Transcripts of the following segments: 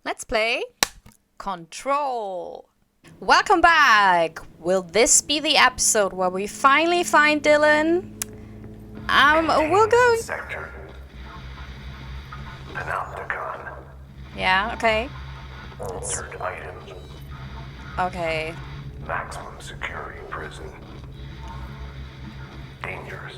Let's play Control. Welcome back. Will this be the episode where we finally find Dylan? We'll go. Sector. Panopticon. Yeah, okay. Altered items. Okay. Maximum security prison. Dangerous.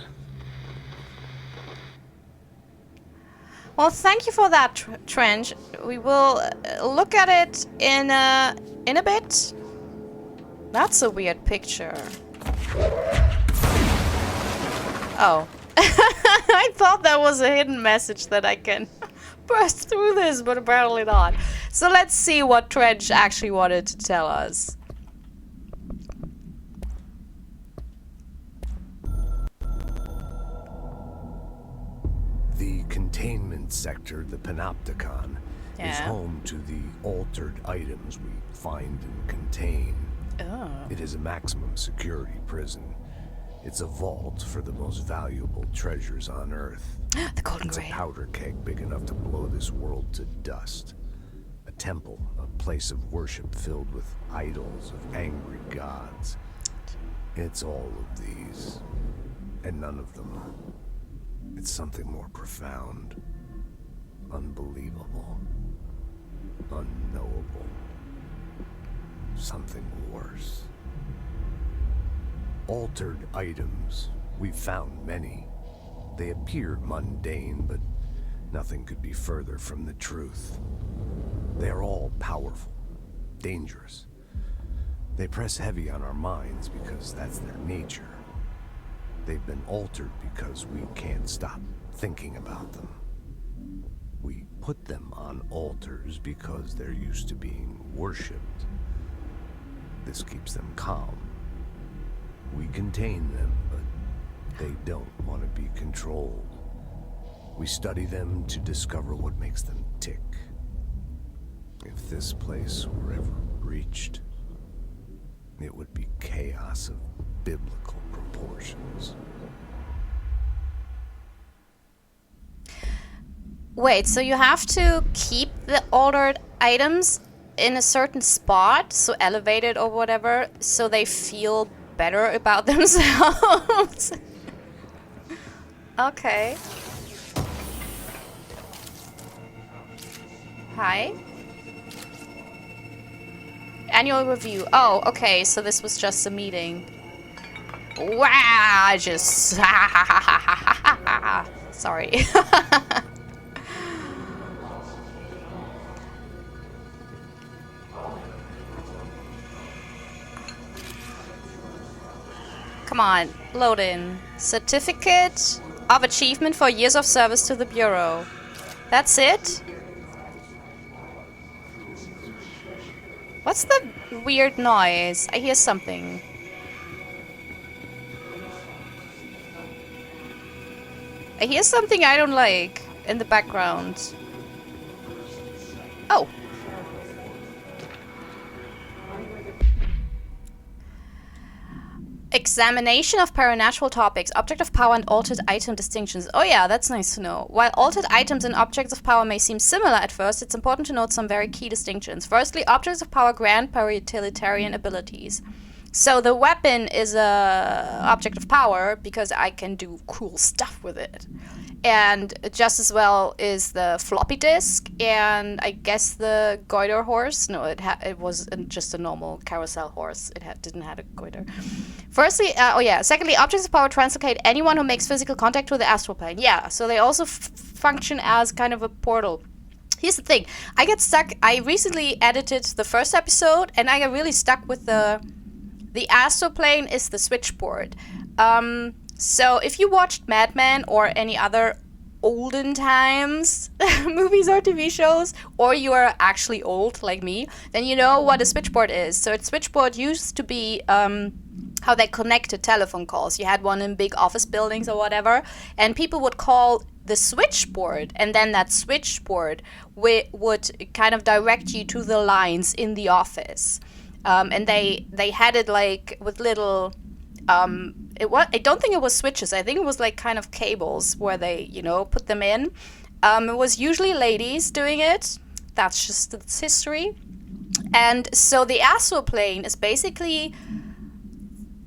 Well, thank you for that, Trench. We will look at it in a bit. That's a weird picture. Oh. I thought that was a hidden message that I can burst through this, but apparently not. So let's see what Trench actually wanted to tell us. The containment sector, the Panopticon, is Yeah. home to the altered items we find and contain. Oh. It is a maximum security prison. It's a vault for the most valuable treasures on Earth. The golden It's a grail. powder keg big enough to blow this world to dust. A temple, a place of worship filled with idols of angry gods. It's all of these, and none of them. It's something more profound, unbelievable, unknowable. Something worse. Altered items. We've found many. They appear mundane, but nothing could be further from the truth. They're all powerful, dangerous. They press heavy on our minds because that's their nature. They've been altered because we can't stop thinking about them. We put them on altars because they're used to being worshipped. This keeps them calm. We contain them, but they don't want to be controlled. We study them to discover what makes them tick. If this place were ever breached, it would be chaos of biblical proportions. Wait, so you have to keep the altered items in a certain spot, so elevated or whatever, so they feel better about themselves? Okay. Hi. Annual review. Oh, okay, so this was just a meeting. Wow, I just... Sorry. Come on, load in. Certificate of Achievement for Years of Service to the Bureau. That's it? What's the weird noise? I hear something. I hear something I don't like in the background. Oh. Examination of paranatural topics, object of power and altered item distinctions. Oh yeah, that's nice to know. While altered items and objects of power may seem similar at first, it's important to note some very key distinctions. Firstly, objects of power grant utilitarian abilities. So the weapon is a object of power because I can do cool stuff with it. And just as well is the floppy disk and I guess the goiter horse. No, it was just a normal carousel horse. It didn't have a goiter. Firstly, secondly, objects of power translocate anyone who makes physical contact with the astral plane. Yeah, so they also function as kind of a portal. Here's the thing. I get stuck. I recently edited the first episode and I got really stuck with the astral plane is the switchboard. So if you watched Mad Men or any other olden times movies or TV shows, or you are actually old like me, then you know what a switchboard is. So a switchboard used to be how they connected telephone calls. You had one in big office buildings or whatever, and people would call the switchboard, and then that switchboard would kind of direct you to the lines in the office. And they had it like with little I don't think it was switches. I think it was like kind of cables where they, put them in. It was usually ladies doing it. That's just its history. And so the astral plane is basically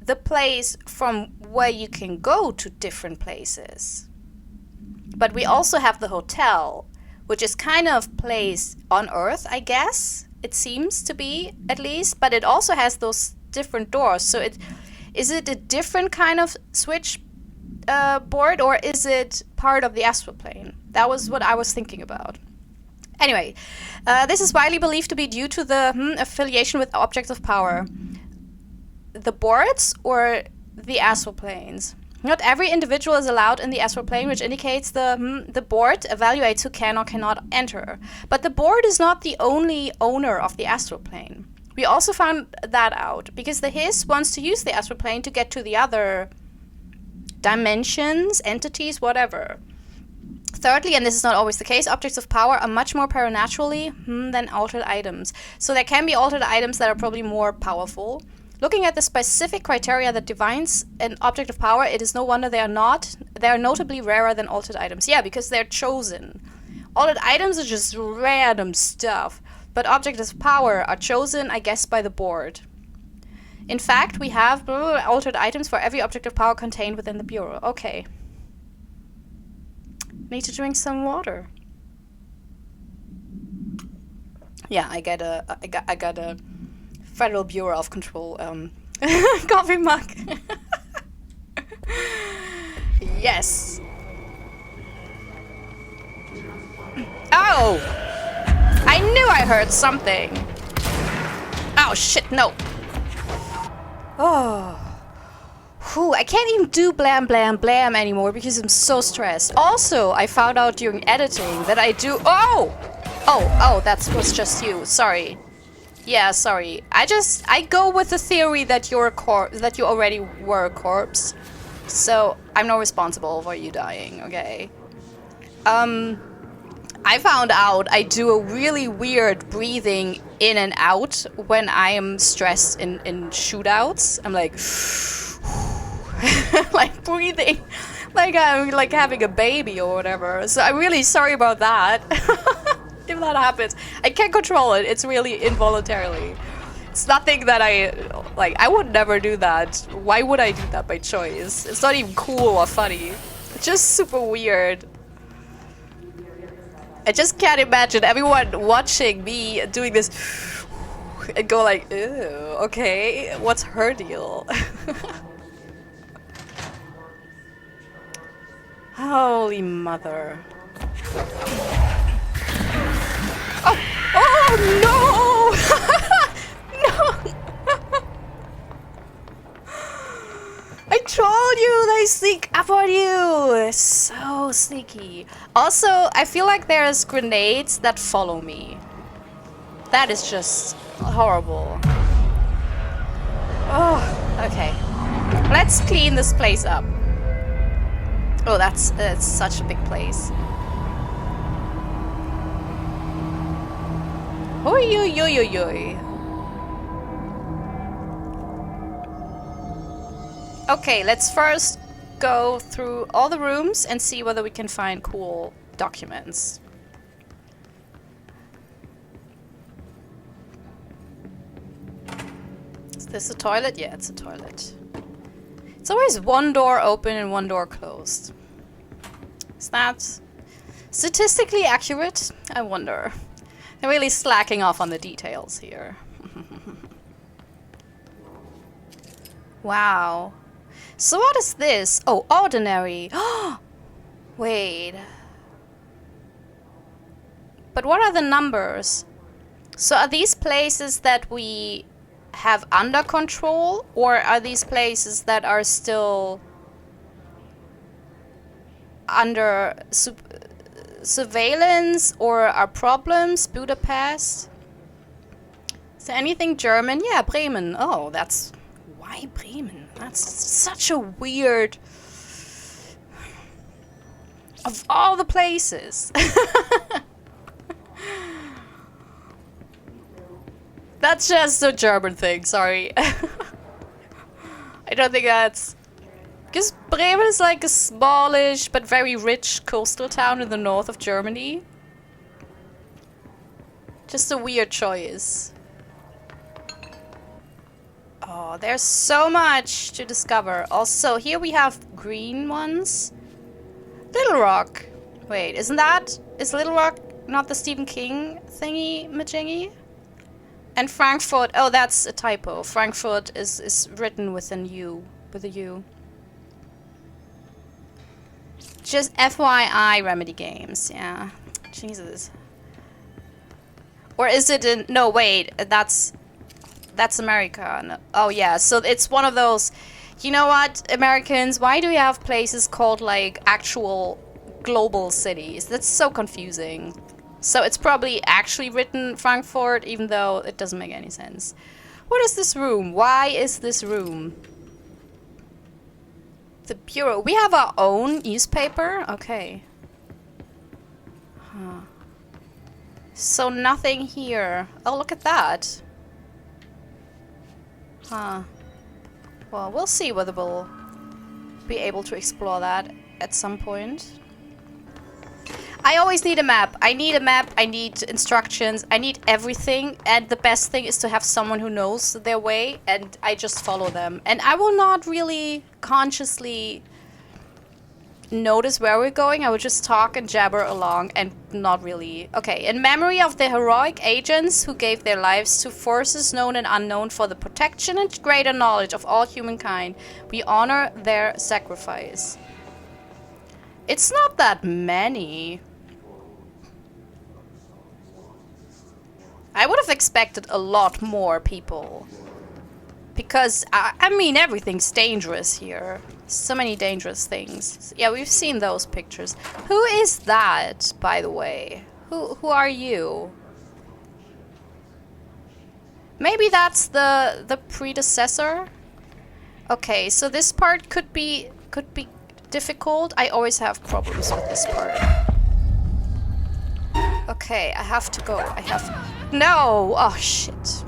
the place from where you can go to different places. But we also have the hotel, which is kind of place on Earth, I guess. It seems to be, at least. But it also has those different doors. So is it a different kind of switch board, or is it part of the astral plane? That was what I was thinking about. Anyway, this is widely believed to be due to the affiliation with objects of power. The boards or the astral planes. Not every individual is allowed in the astral plane, which indicates the board evaluates who can or cannot enter. But the board is not the only owner of the astral plane. We also found that out because the Hiss wants to use the astral plane to get to the other dimensions, entities, whatever. Thirdly, and this is not always the case, objects of power are much more paranaturally than altered items. So there can be altered items that are probably more powerful. Looking at the specific criteria that defines an object of power, it is no wonder they are notably rarer than altered items. Yeah, because they're chosen. Altered items are just random stuff, but objects of power are chosen, I guess, by the board. In fact, we have altered items for every object of power contained within the bureau. Okay. Need to drink some water. Yeah, I got a Federal Bureau of Control coffee mug. Yes. Oh! I knew I heard something. Oh shit, no. Oh. Whew, I can't even do blam blam blam anymore because I'm so stressed. Also, I found out during editing that I do... Oh! Oh, that was just you. Sorry. Yeah, sorry. I go with the theory that you're that you already were a corpse. So, I'm not responsible for you dying, okay? I found out I do a really weird breathing in and out when I am stressed in shootouts. I'm like... like breathing like I'm like having a baby or whatever. So I'm really sorry about that. If that happens, I can't control it. It's really involuntarily. It's nothing that I would never do that. Why would I do that by choice? It's not even cool or funny. It's just super weird. I just can't imagine everyone watching me doing this and go like, ew, okay, what's her deal? Holy mother. Oh no! No! I told you they sneak up on you! They're so sneaky. Also, I feel like there's grenades that follow me. That is just horrible. Oh, okay. Let's clean this place up. Oh, that's such a big place. Oi, oi, oi, oi, oi. Okay, let's first go through all the rooms and see whether we can find cool documents. Is this a toilet? Yeah, it's a toilet. It's always one door open and one door closed. Is that statistically accurate? I wonder. They're really slacking off on the details here. Wow. So what is this? Oh, ordinary. Wait. But what are the numbers? So are these places that we have under control, or are these places that are still under surveillance, or are problems? Budapest? Is there anything German? Yeah, Bremen. Oh, that's... Why Bremen? That's such a weird... Of all the places. That's just a German thing, sorry. I don't think that's... Because Bremen is like a smallish but very rich coastal town in the north of Germany. Just a weird choice. Oh, there's so much to discover. Also, here we have green ones. Little Rock. Wait, is Little Rock not the Stephen King thingy majingy? And Frankfurt, oh, that's a typo. Frankfurt is written with an U, with a U. Just FYI, Remedy Games, yeah. Jesus. Or is it in, no, wait, that's America. No, oh yeah, so it's one of those, you know what, Americans, why do we have places called like actual global cities? That's so confusing. So it's probably actually written Frankfurt, even though it doesn't make any sense. What is this room? Why is this room? The bureau. We have our own newspaper? Okay. Huh. So nothing here. Oh, look at that. Huh. Well, we'll see whether we'll be able to explore that at some point. I always need a map. I need a map, I need instructions, I need everything, and the best thing is to have someone who knows their way, and I just follow them. And I will not really consciously notice where we're going. I would just talk and jabber along and not really... Okay, in memory of the heroic agents who gave their lives to forces known and unknown for the protection and greater knowledge of all humankind, we honor their sacrifice. It's not that many. I would have expected a lot more people. Because, I mean, everything's dangerous here. So many dangerous things. Yeah, we've seen those pictures. Who is that, by the way? Who are you? Maybe that's the predecessor? Okay, so this part could be difficult. I always have problems with this part. Okay, I have to go. No! Oh, shit.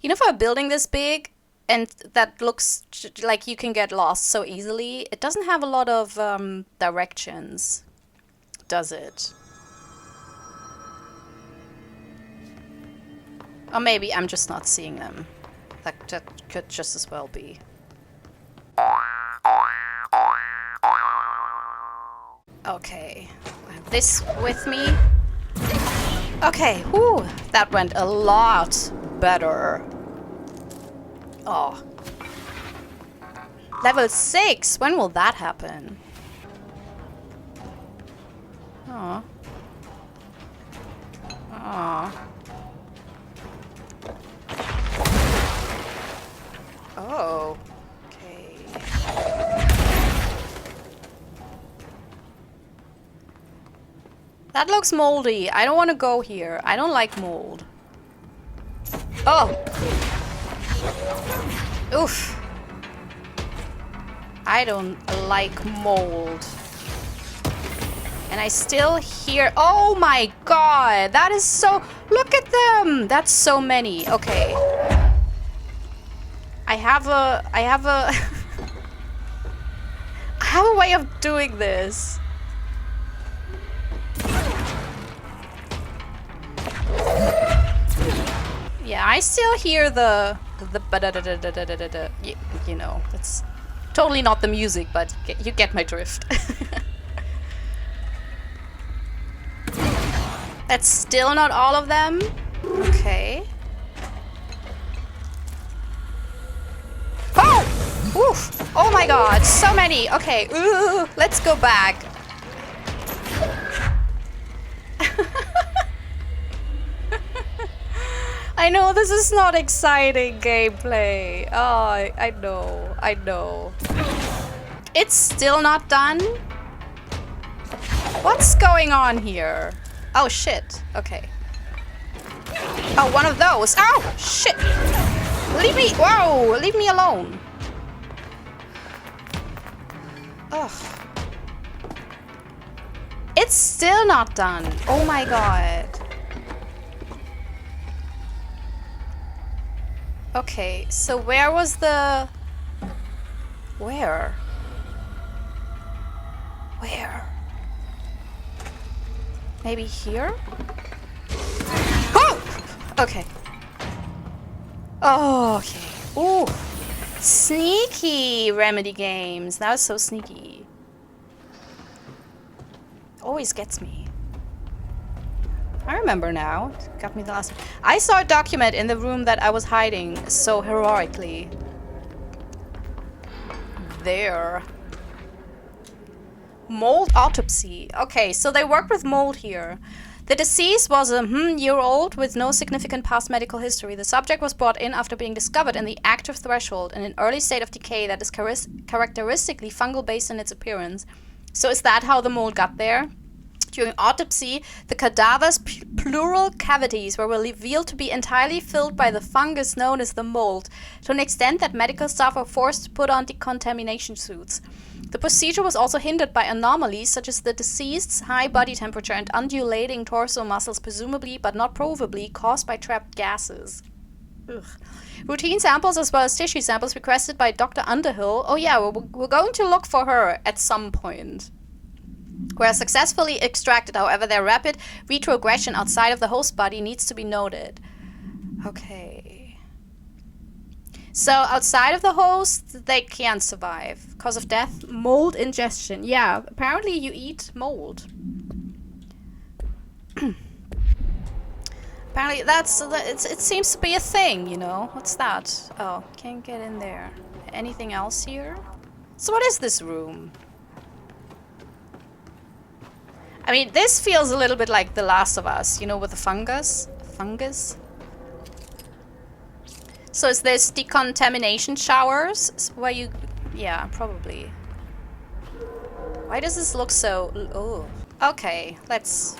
You know, for a building this big, and that looks like you can get lost so easily, it doesn't have a lot of directions, does it? Or maybe I'm just not seeing them. That could just as well be. Okay, I have this with me. Okay, whew, that went a lot better. Oh. Level 6, when will that happen? Oh. Oh. Oh. Okay. That looks moldy. I don't want to go here. I don't like mold. Oh! Oof. I don't like mold. And I still hear... Oh my god! That is so... Look at them! That's so many. Okay. I have a I have a way of doing this. Yeah, I still hear the you know, it's totally not the music, but you get my drift. That's still not all of them. Okay. Oh! Oof! Oh my god, so many! Okay, ooh, let's go back. I know this is not exciting gameplay. Oh, I know. It's still not done? What's going on here? Oh shit, okay. Oh, one of those. Oh, shit! Leave me, whoa, leave me alone. Ugh. It's still not done. Oh my god. Okay, so where was the... Where? Maybe here? Oh! Okay. Oh, okay. Ooh. Sneaky Remedy games. That was so sneaky. Always gets me. I remember now. It got me the last time. I saw a document in the room that I was hiding so heroically. There. Mold autopsy. Okay, so they worked with mold here. The deceased was a year-old with no significant past medical history. The subject was brought in after being discovered in the active threshold in an early state of decay that is characteristically fungal based in its appearance. So is that how the mold got there? During autopsy, the cadaver's pleural cavities were revealed to be entirely filled by the fungus known as the mold, to an extent that medical staff were forced to put on decontamination suits. The procedure was also hindered by anomalies such as the deceased's high body temperature and undulating torso muscles, presumably but not provably caused by trapped gases. Ugh. Routine samples as well as tissue samples requested by Dr. Underhill. Oh yeah, we're going to look for her at some point. Were successfully extracted, however, their rapid retrogression outside of the host body needs to be noted. Okay. So outside of the host, they can't survive. Cause of death, mold ingestion. Yeah, apparently you eat mold. Apparently it seems to be a thing, you know. What's that? Oh, can't get in there. Anything else here? So what is this room? I mean, this feels a little bit like The Last of Us, you know, with the fungus. Fungus? So is this decontamination showers where you... Yeah, probably. Why does this look so... Oh. Okay, let's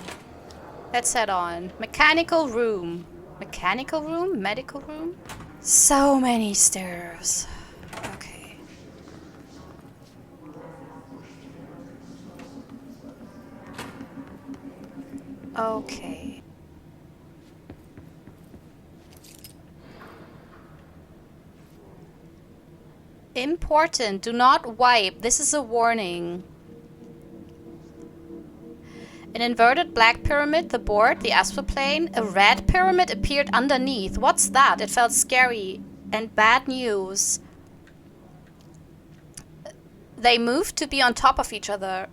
head on. Mechanical room. Mechanical room? Medical room? So many stairs. Okay. Okay. Important, do not wipe. This is a warning. An inverted black pyramid, the board, the astroplane. A red pyramid appeared underneath. What's that? It felt scary and bad news. They moved to be on top of each other,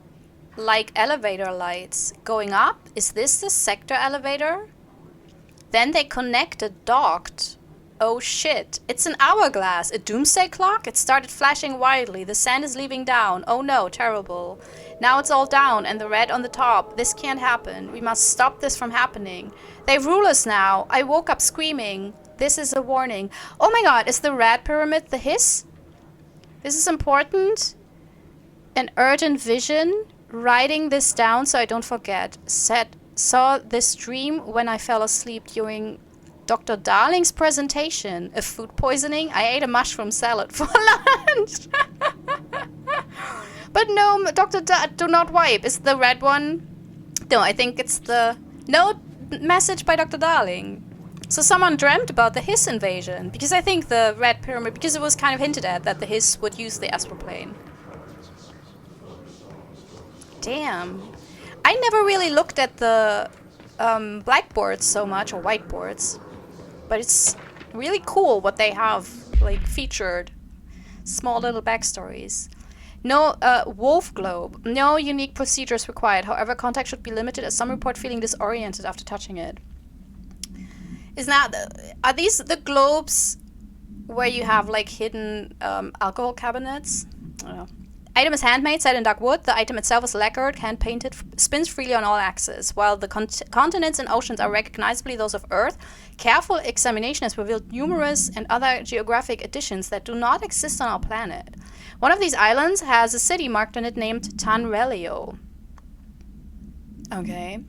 like elevator lights. Going up? Is this the sector elevator? Then they connected, docked. Oh shit, it's an hourglass, a doomsday clock? It started flashing wildly, the sand is leaving down. Oh no, terrible. Now it's all down and the red on the top. This can't happen. We must stop this from happening. They rule us now. I woke up screaming. This is a warning. Oh my god, is the red pyramid the hiss? This is important. An urgent vision. Writing this down so I don't forget. Saw this dream when I fell asleep during Dr. Darling's presentation. A food poisoning? I ate a mushroom salad for lunch. But no, do not wipe. Is the red one? No, I think it's the... No message by Dr. Darling. So someone dreamt about the Hiss invasion. Because I think the red pyramid... Because it was kind of hinted at that the Hiss would use the astroplane. Damn. I never really looked at the blackboards so much, or whiteboards. But it's really cool what they have, like, featured. Small little backstories. No wolf globe. No unique procedures required. However, contact should be limited as some report feeling disoriented after touching it. Are these the globes where you have, like, hidden alcohol cabinets? I don't know. Item is handmade, set in dark wood. The item itself is lacquered, hand-painted, spins freely on all axes. While the continents and oceans are recognizably those of Earth, careful examination has revealed numerous and other geographic additions that do not exist on our planet. One of these islands has a city marked on it named Tanrelio. Okay.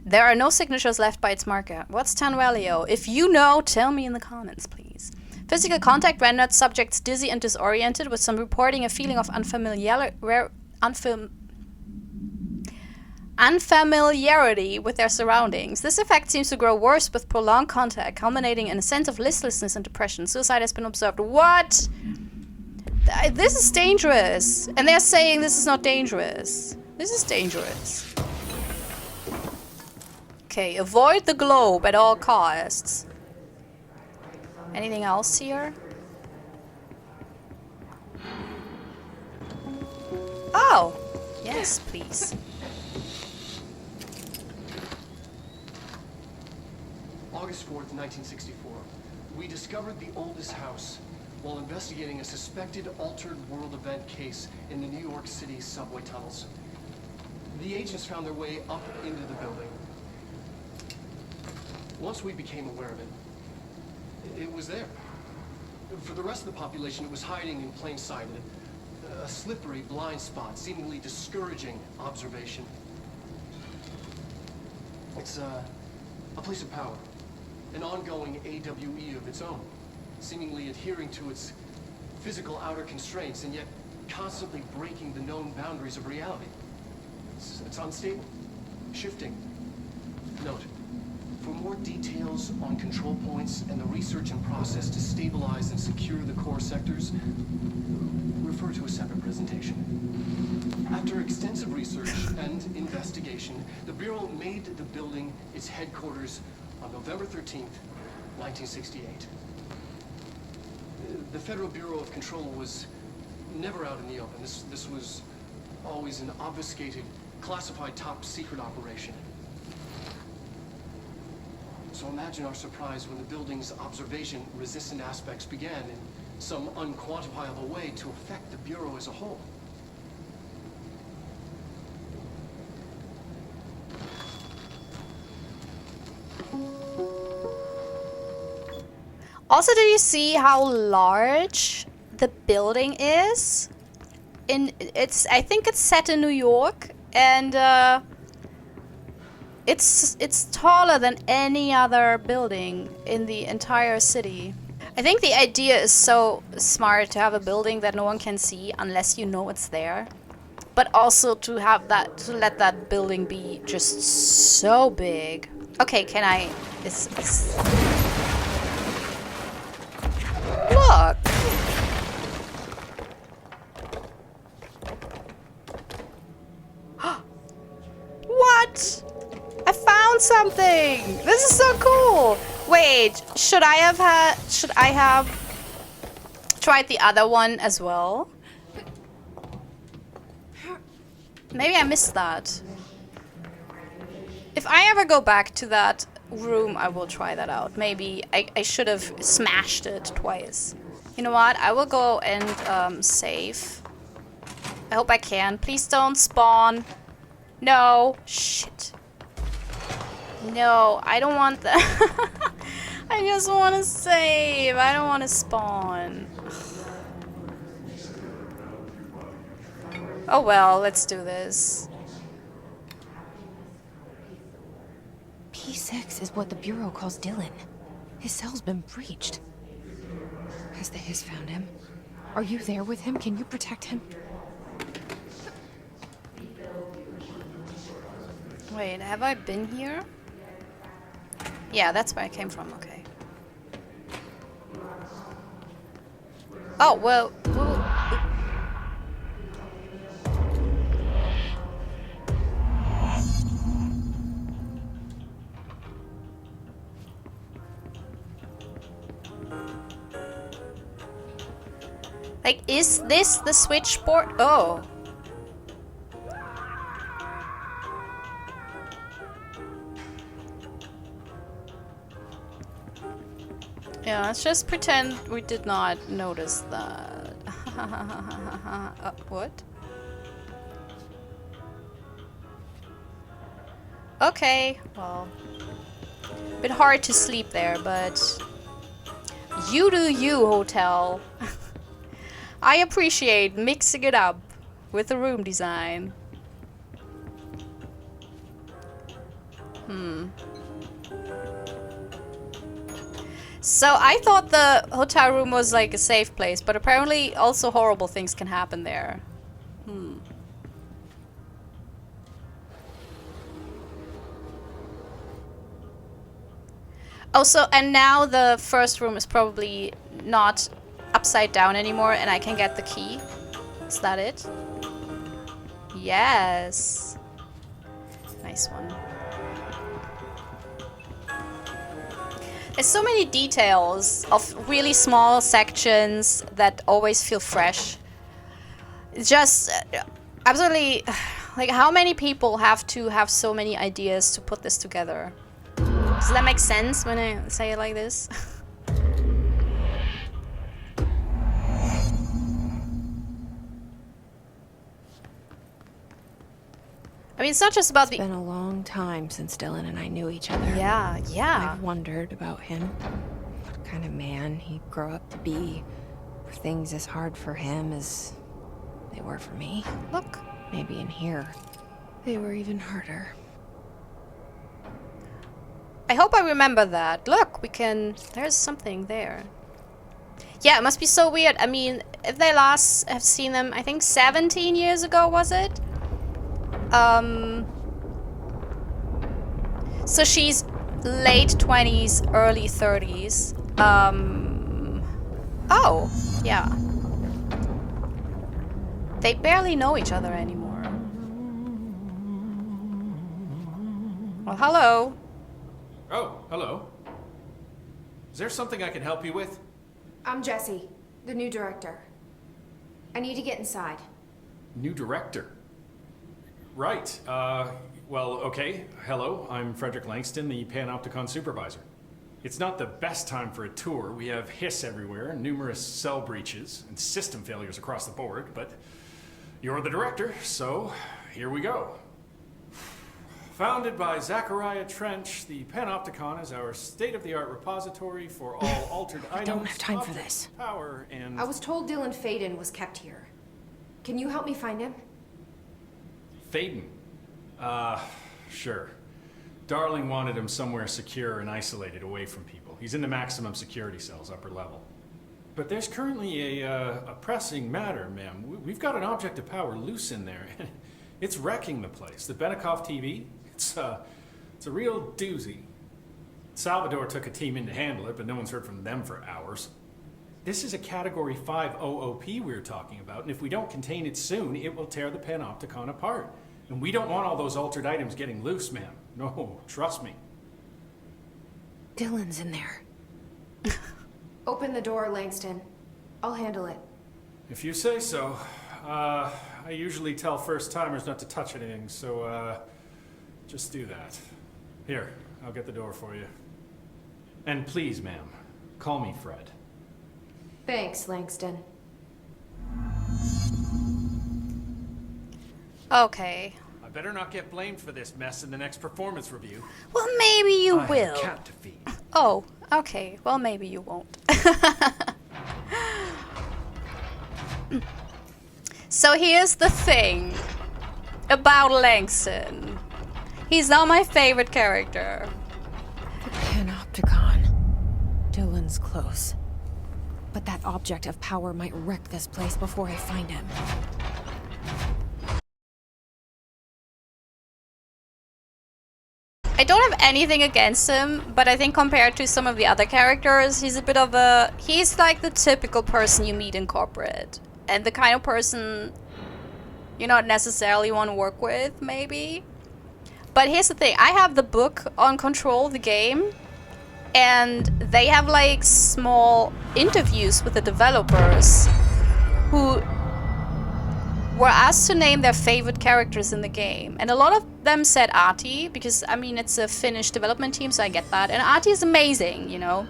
There are no signatures left by its marker. What's Tanrelio? If you know, tell me in the comments, please. Physical contact rendered subjects dizzy and disoriented, with some reporting a feeling of unfamiliarity with their surroundings. This effect seems to grow worse with prolonged contact, culminating in a sense of listlessness and depression. Suicide has been observed. What? This is dangerous. And they're saying this is not dangerous. This is dangerous. Okay, avoid the globe at all costs. Anything else here? Oh! Yes, please. August 4th, 1964. We discovered the oldest house while investigating a suspected altered world event case in the New York City subway tunnels. The agents found their way up into the building. Once we became aware of it, it was there. For the rest of the population, it was hiding in plain sight. A slippery blind spot, seemingly discouraging observation. It's a place of power. An ongoing AWE of its own, seemingly adhering to its physical outer constraints and yet constantly breaking the known boundaries of reality. It's unstable, shifting. Note, for more details on control points and the research and process to stabilize and secure the core sectors, refer to a separate presentation. After extensive research and investigation, the Bureau made the building its headquarters on November 13th, 1968. The Federal Bureau of Control was never out in the open. This was always an obfuscated, classified top-secret operation. So imagine our surprise when the building's observation-resistant aspects began in some unquantifiable way to affect the Bureau as a whole. Also, do you see how large the building is? I think it's set in New York, and it's taller than any other building in the entire city. I think the idea is so smart to have a building that no one can see unless you know it's there, but also to let that building be just so big. Okay, can I? Look! What? I found something! This is so cool! Wait, should I have tried the other one as well? Maybe I missed that. If I ever go back to that room, I will try that out. Maybe I should have smashed it twice. You know what? I will go and save. I hope I can. Please don't spawn. No. Shit. No, I don't want that. I just want to save. I don't want to spawn. Oh well, let's do this. P6 is what the Bureau calls Dylan. His cell's been breached. Has the Hiss found him? Are you there with him? Can you protect him? Wait, have I been here? Yeah, that's where I came from, okay. Oh, well... Like, is this the switchboard? Oh. Yeah, let's just pretend we did not notice that. What? Okay, well. A bit hard to sleep there, but... You do you, hotel. I appreciate mixing it up with the room design. So I thought the hotel room was like a safe place, but apparently also horrible things can happen there. Oh, so, and now the first room is probably not upside down anymore, and I can get the key. Is that it? Yes. Nice one. There's so many details of really small sections that always feel fresh. It's just absolutely, like, how many people have to have so many ideas to put this together? Does that make sense when I say it like this? I mean, it's not just about It's been a long time since Dylan and I knew each other. Yeah. I've wondered about him. What kind of man he'd grow up to be. Were things as hard for him as they were for me? Look. Maybe in here, they were even harder. I hope I remember that. Look, we can... There's something there. Yeah, it must be so weird. I mean, if they last have seen them, I think 17 years ago, was it? So she's late 20s, early 30s. Oh, yeah. They barely know each other anymore. Well, hello. Oh, hello. Is there something I can help you with? I'm Jessie, the new director. I need to get inside. New director? Right. Well, okay. Hello, I'm Frederick Langston, the Panopticon Supervisor. It's not the best time for a tour. We have hiss everywhere, numerous cell breaches, and system failures across the board, but you're the director, so here we go. Founded by Zachariah Trench, the Panopticon is our state-of-the-art repository for all altered items. I don't have time for objects, this. Power and... I was told Dylan Faden was kept here. Can you help me find him? Faden? Sure. Darling wanted him somewhere secure and isolated away from people. He's in the maximum security cells, upper level. But there's currently a pressing matter, ma'am. We've got an object of power loose in there. It's wrecking the place. The Benicoff TV, it's a real doozy. Salvador took a team in to handle it, but no one's heard from them for hours. This is a Category 5 OOP we're talking about, and if we don't contain it soon, it will tear the Panopticon apart. And we don't want all those altered items getting loose, ma'am. No, trust me. Dylan's in there. Open the door, Langston. I'll handle it. If you say so. I usually tell first-timers not to touch anything, so, just do that. Here, I'll get the door for you. And please, ma'am, call me Fred. Thanks, Langston. Okay. I better not get blamed for this mess in the next performance review. Well, maybe you I will. can't defeat. Oh, okay. Well, maybe you won't. So here's the thing about Langston. He's not my favorite character. The Panopticon. Dylan's close. But that object of power might wreck this place before I find him. I don't have anything against him, but I think compared to some of the other characters, he's a bit of a... He's like the typical person you meet in corporate. And the kind of person you not necessarily want to work with, maybe. But here's the thing. I have the book on Control, the game. And they have like small interviews with the developers who were asked to name their favorite characters in the game. And a lot of them said Artie, because, I mean, it's a Finnish development team, so I get that. And Artie is amazing, you know.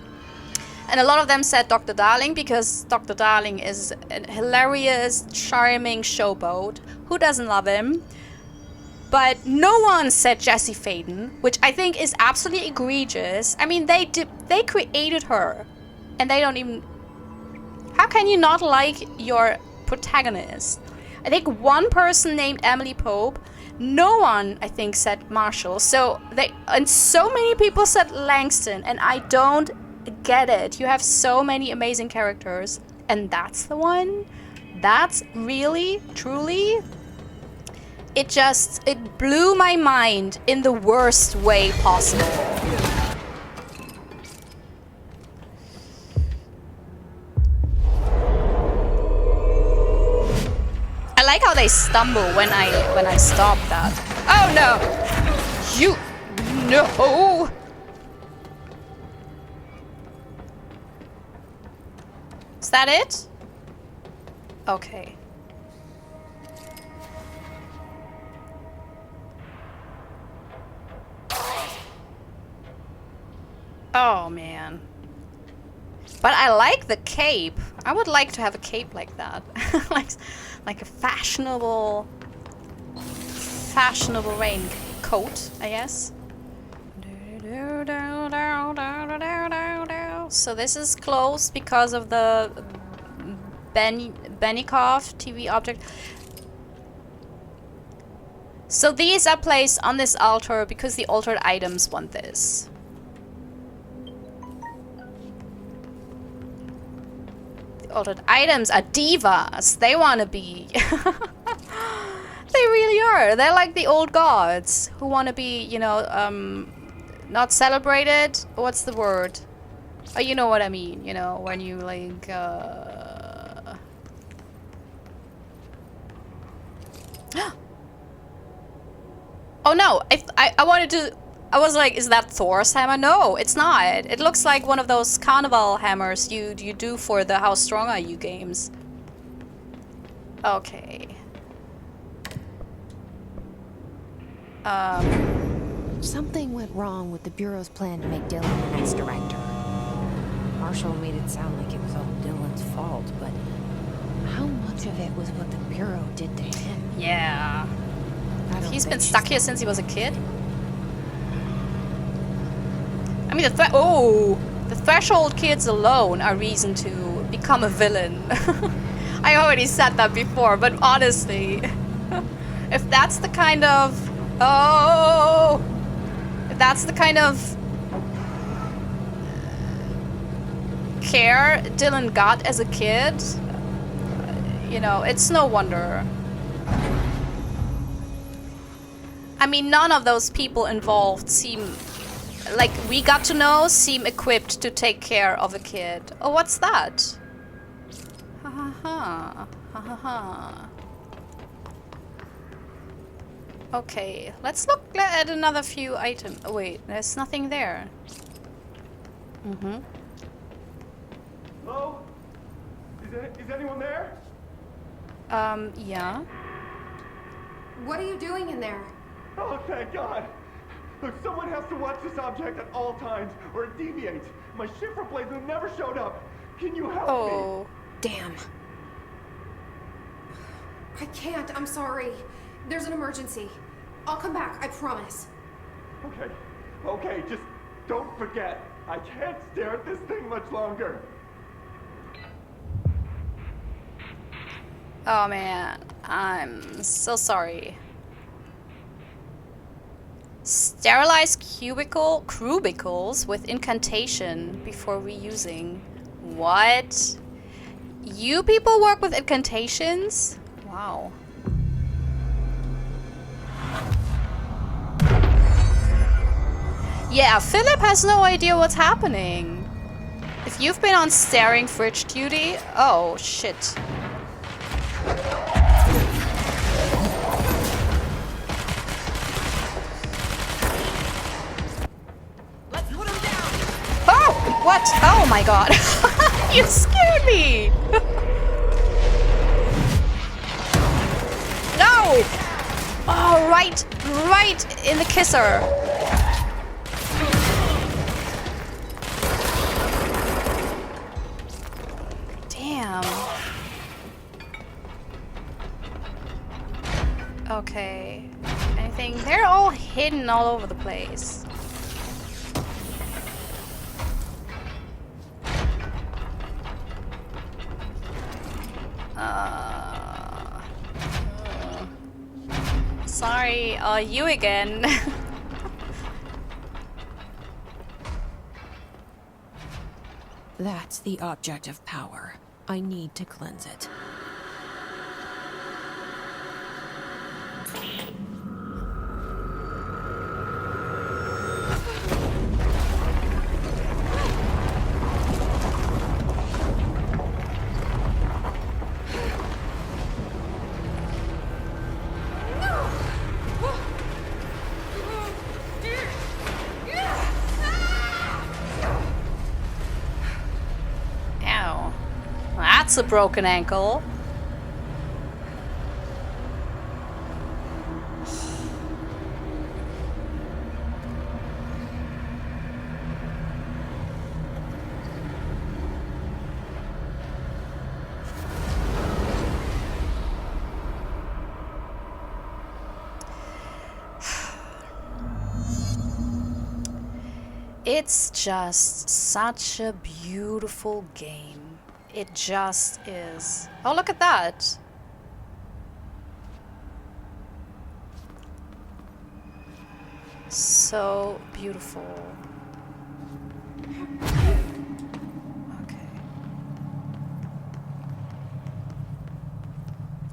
And a lot of them said Dr. Darling, because Dr. Darling is a hilarious, charming showboat. Who doesn't love him? But no one said Jessie Faden, which I think is absolutely egregious. I mean, they created her. And they don't even... How can you not like your protagonist? I think one person named Emily Pope. No one, I think, said Marshall. And so many people said Langston, and I don't get it. You have so many amazing characters, and that's the one? That's really, truly? It blew my mind in the worst way possible. I like how they stumble when I stop that. Oh no! You no! that it? Okay. Oh, man. But I like the cape. I would like to have a cape like that. like a fashionable raincoat, I guess. So this is closed because of the Benicoff TV object. So these are placed on this altar because the altered items want this. The altered items are divas. They want to be. They really are. They're like the old gods who want to be, you know, not celebrated. What's the word? Oh, you know what I mean. You know, when you like. Oh no! I wanted to. I was like, is that Thor's hammer? No, it's not. It looks like one of those carnival hammers you do for the How Strong Are You games. Okay. Something went wrong with the Bureau's plan to make Dylan the next director. Marshall made it sound like it was all Dylan's fault, but how much of it was what the Bureau did to him? Yeah. He's been think stuck here since he was a kid. I mean, the threshold kids alone are reason to become a villain. I already said that before, but honestly, if that's the kind of if that's the kind of care Dylan got as a kid, you know, it's no wonder. I mean, none of those people involved seem, like, we got to know, seem equipped to take care of a kid. Oh, what's that? Ha ha ha. Ha ha ha. Okay, let's look at another few items. Oh, wait, there's nothing there. Mm-hmm. Hello? Is anyone there? Yeah. What are you doing in there? Oh, thank God! Look, someone has to watch this object at all times, or it deviates. My shift replacement never showed up. Can you help me? Oh. Damn. I can't. I'm sorry. There's an emergency. I'll come back. I promise. Okay, just don't forget. I can't stare at this thing much longer. Oh man, I'm so sorry. Sterilize cubicles with incantation before reusing. What? You people work with incantations? Wow. Yeah, Philip has no idea what's happening. If you've been on staring fridge duty, oh shit. Oh! What? Oh my god. You scared me! No! Oh, right in the kisser. Damn. Okay. Anything? They're all hidden all over the place. Sorry, you again. That's the object of power. I need to cleanse it. That's a broken ankle. It's just such a beautiful game. It just is. Oh, look at that. So beautiful. Okay.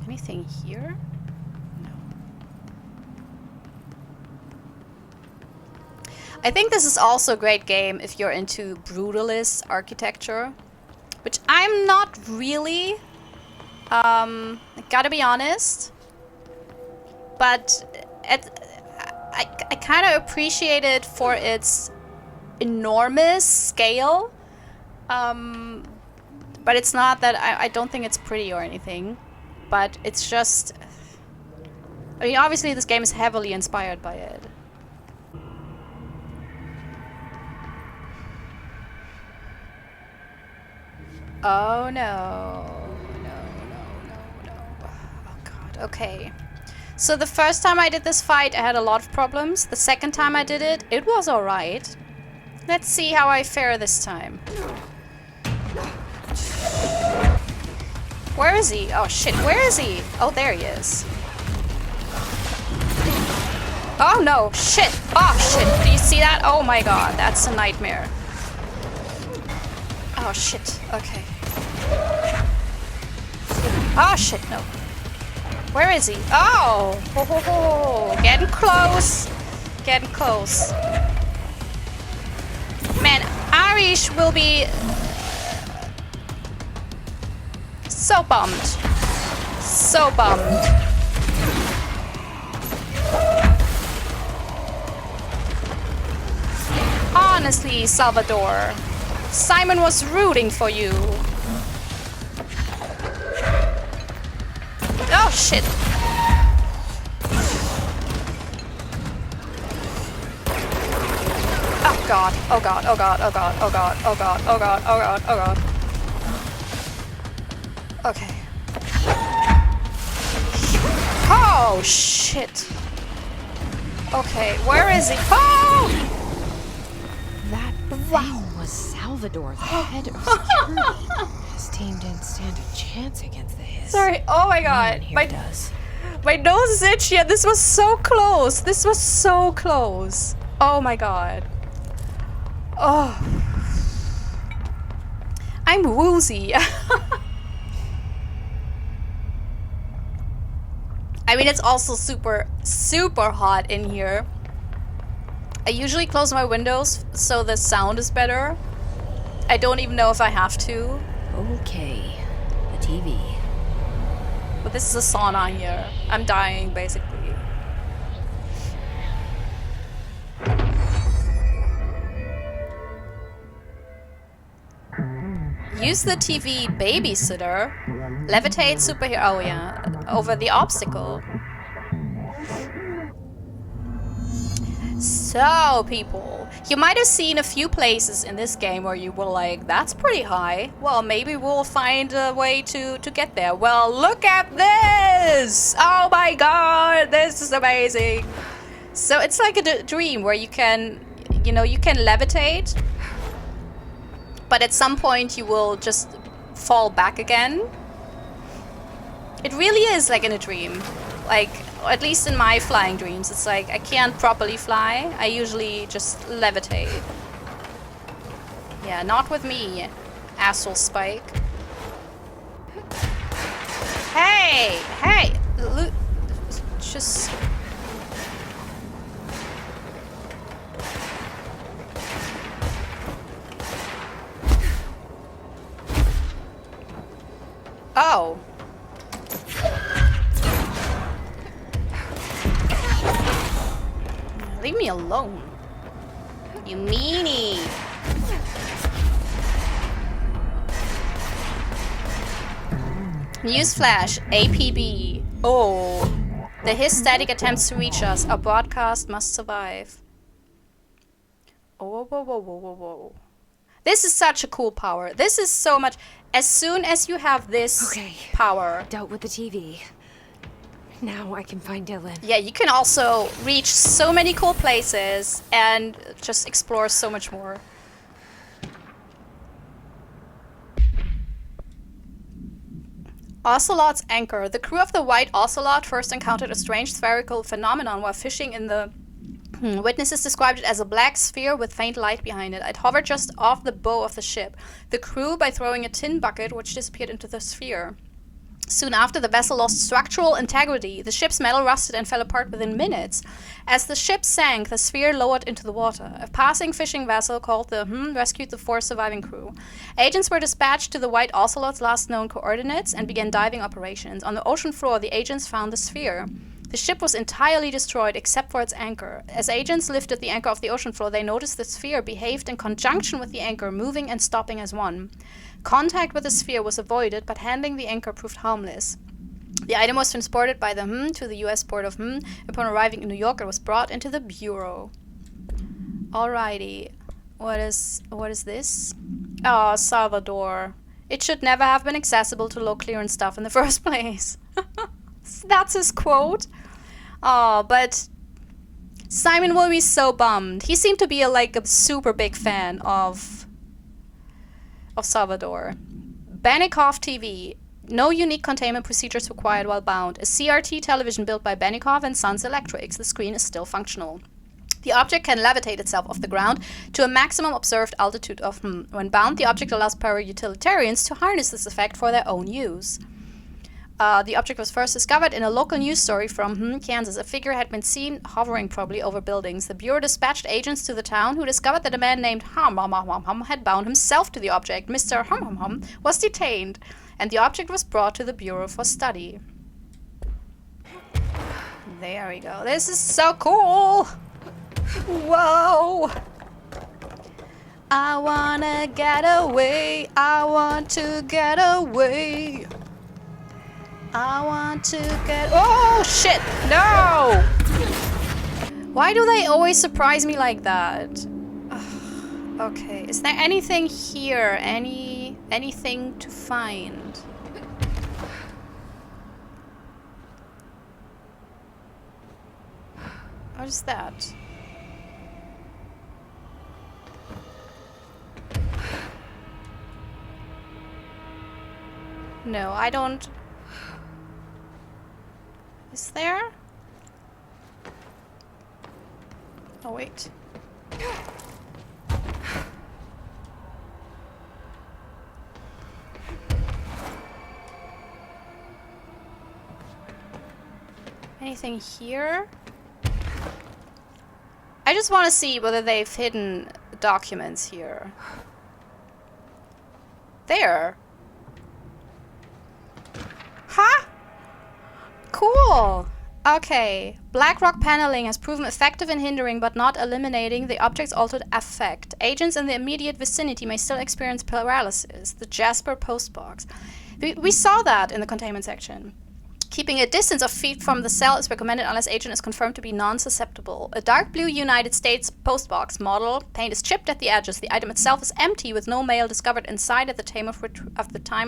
Anything here? No. I think this is also a great game if you're into brutalist architecture, which I'm not really. Gotta be honest. But I kind of appreciate it for its enormous scale. But it's not that I don't think it's pretty or anything. But it's just... I mean, obviously this game is heavily inspired by it. Oh no. No. Oh god, okay. So the first time I did this fight, I had a lot of problems. The second time I did it, it was alright. Let's see how I fare this time. Where is he? Oh shit, where is he? Oh, there he is. Oh no, shit. Oh shit, do you see that? Oh my god, that's a nightmare. Oh shit, okay. Oh shit, no. Where is he? Oh! Ho, ho, ho. Getting close. Getting close. Man, Arish will be so bummed. So bummed. Honestly, Salvador, Simon was rooting for you. Oh shit. Oh god. Oh god. Oh god. Oh god. Oh god. Oh god. Oh god. Oh god. Oh god. Okay. Oh shit. Okay, where is he? Oh! That thing was Salvador, the head of security. His team didn't stand a chance against the Hiss. Sorry. Oh my god. My nose is itchy and this was so close. This was so close. Oh my god. Oh. I'm woozy. I mean, it's also super hot in here. I usually close my windows so the sound is better. I don't even know if I have to. Okay, the TV. But this is a sauna here. I'm dying, basically. Use the TV babysitter. Levitate superhero. Oh yeah, over the obstacle. So, people, you might have seen a few places in this game where you were like, that's pretty high. Well, maybe we'll find a way to get there. Well, look at this! Oh my god, this is amazing. So it's like a dream where you can, you can levitate, but at some point you will just fall back again. It really is like in a dream. Like, at least in my flying dreams, it's like I can't properly fly. I usually just levitate. Yeah, not with me, asshole Spike. Hey! Just... Oh. Leave me alone. You meanie. Newsflash, APB. Oh. The his static attempts to reach us. Our broadcast must survive. Oh, whoa, whoa, whoa, whoa, whoa. This is such a cool power. This is so much. As soon as you have this power. Dealt with the TV. Now I can find Dylan. Yeah, you can also reach so many cool places and just explore so much more. Ocelot's anchor. The crew of the White Ocelot first encountered a strange spherical phenomenon while fishing in the... Witnesses described it as a black sphere with faint light behind it. It hovered just off the bow of the ship. The crew by throwing a tin bucket which disappeared into the sphere. Soon after, the vessel lost structural integrity. The ship's metal rusted and fell apart within minutes. As the ship sank, the sphere lowered into the water. A passing fishing vessel called the rescued the 4 surviving crew. Agents were dispatched to the White Ocelot's last known coordinates and began diving operations. On the ocean floor, the agents found the sphere. The ship was entirely destroyed except for its anchor. As agents lifted the anchor off the ocean floor, they noticed the sphere behaved in conjunction with the anchor, moving and stopping as one. Contact with the sphere was avoided, but handling the anchor proved harmless. The item was transported by the to the U.S. port of Upon arriving in New York, it was brought into the bureau. Alrighty. What is this? Oh, Salvador. It should never have been accessible to low clearance stuff in the first place. That's his quote. Oh, but Simon will be so bummed. He seemed to be a super big fan of Salvador. Benicoff TV. No unique containment procedures required while bound. A CRT television built by Benicoff and Sons Electrics. The screen is still functional. The object can levitate itself off the ground to a maximum observed altitude of When bound, the object allows para-utilitarians to harness this effect for their own use. The object was first discovered in a local news story from Kansas. A figure had been seen hovering probably over buildings. The Bureau dispatched agents to the town who discovered that a man named Hum had bound himself to the object. Mr. Hum was detained, and the object was brought to the Bureau for study. There we go. This is so cool! Whoa! I wanna get away. I want to get away. I want to get... Oh, shit! No! Why do they always surprise me like that? Ugh. Okay, is there anything here? Anything to find? What is that? No, I don't... Is there? Oh, wait. Anything here? I just want to see whether they've hidden documents here. There. Huh? Cool. Okay. Black rock paneling has proven effective in hindering but not eliminating the object's altered effect. Agents in the immediate vicinity may still experience paralysis. The Jasper postbox. We saw that in the containment section. Keeping a distance of feet from the cell is recommended unless agent is confirmed to be non-susceptible. A dark blue United States postbox model. Paint is chipped at the edges. The item itself is empty with no mail discovered inside at the time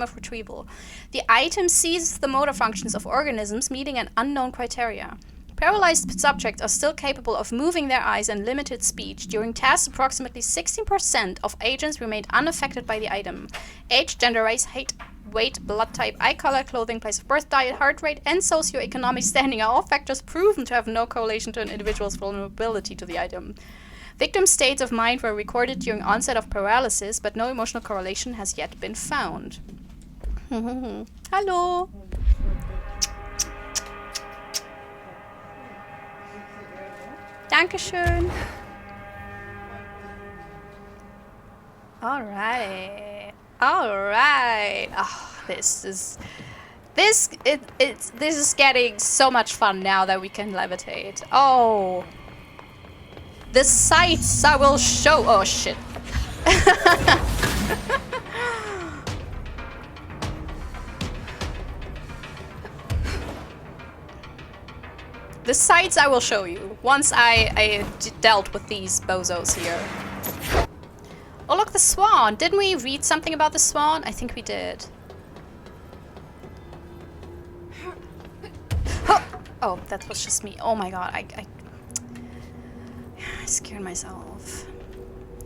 of retrieval. The item seizes the motor functions of organisms meeting an unknown criteria. Paralyzed subjects are still capable of moving their eyes and limited speech. During tests, approximately 16% of agents remained unaffected by the item. Age, gender, race, height, weight, blood type, eye color, clothing, place of birth, diet, heart rate, and socioeconomic standing are all factors proven to have no correlation to an individual's vulnerability to the item. Victim states of mind were recorded during onset of paralysis, but no emotional correlation has yet been found. Hallo! Dankeschön! Alright. Alright. Oh, this is getting so much fun now that we can levitate. Oh. The sights I will show. Oh shit. The sights I will show you once I dealt with these bozos here. Oh look, the swan. Didn't we read something about the swan? I think we did. Oh, that was just me. Oh my god, I scared myself.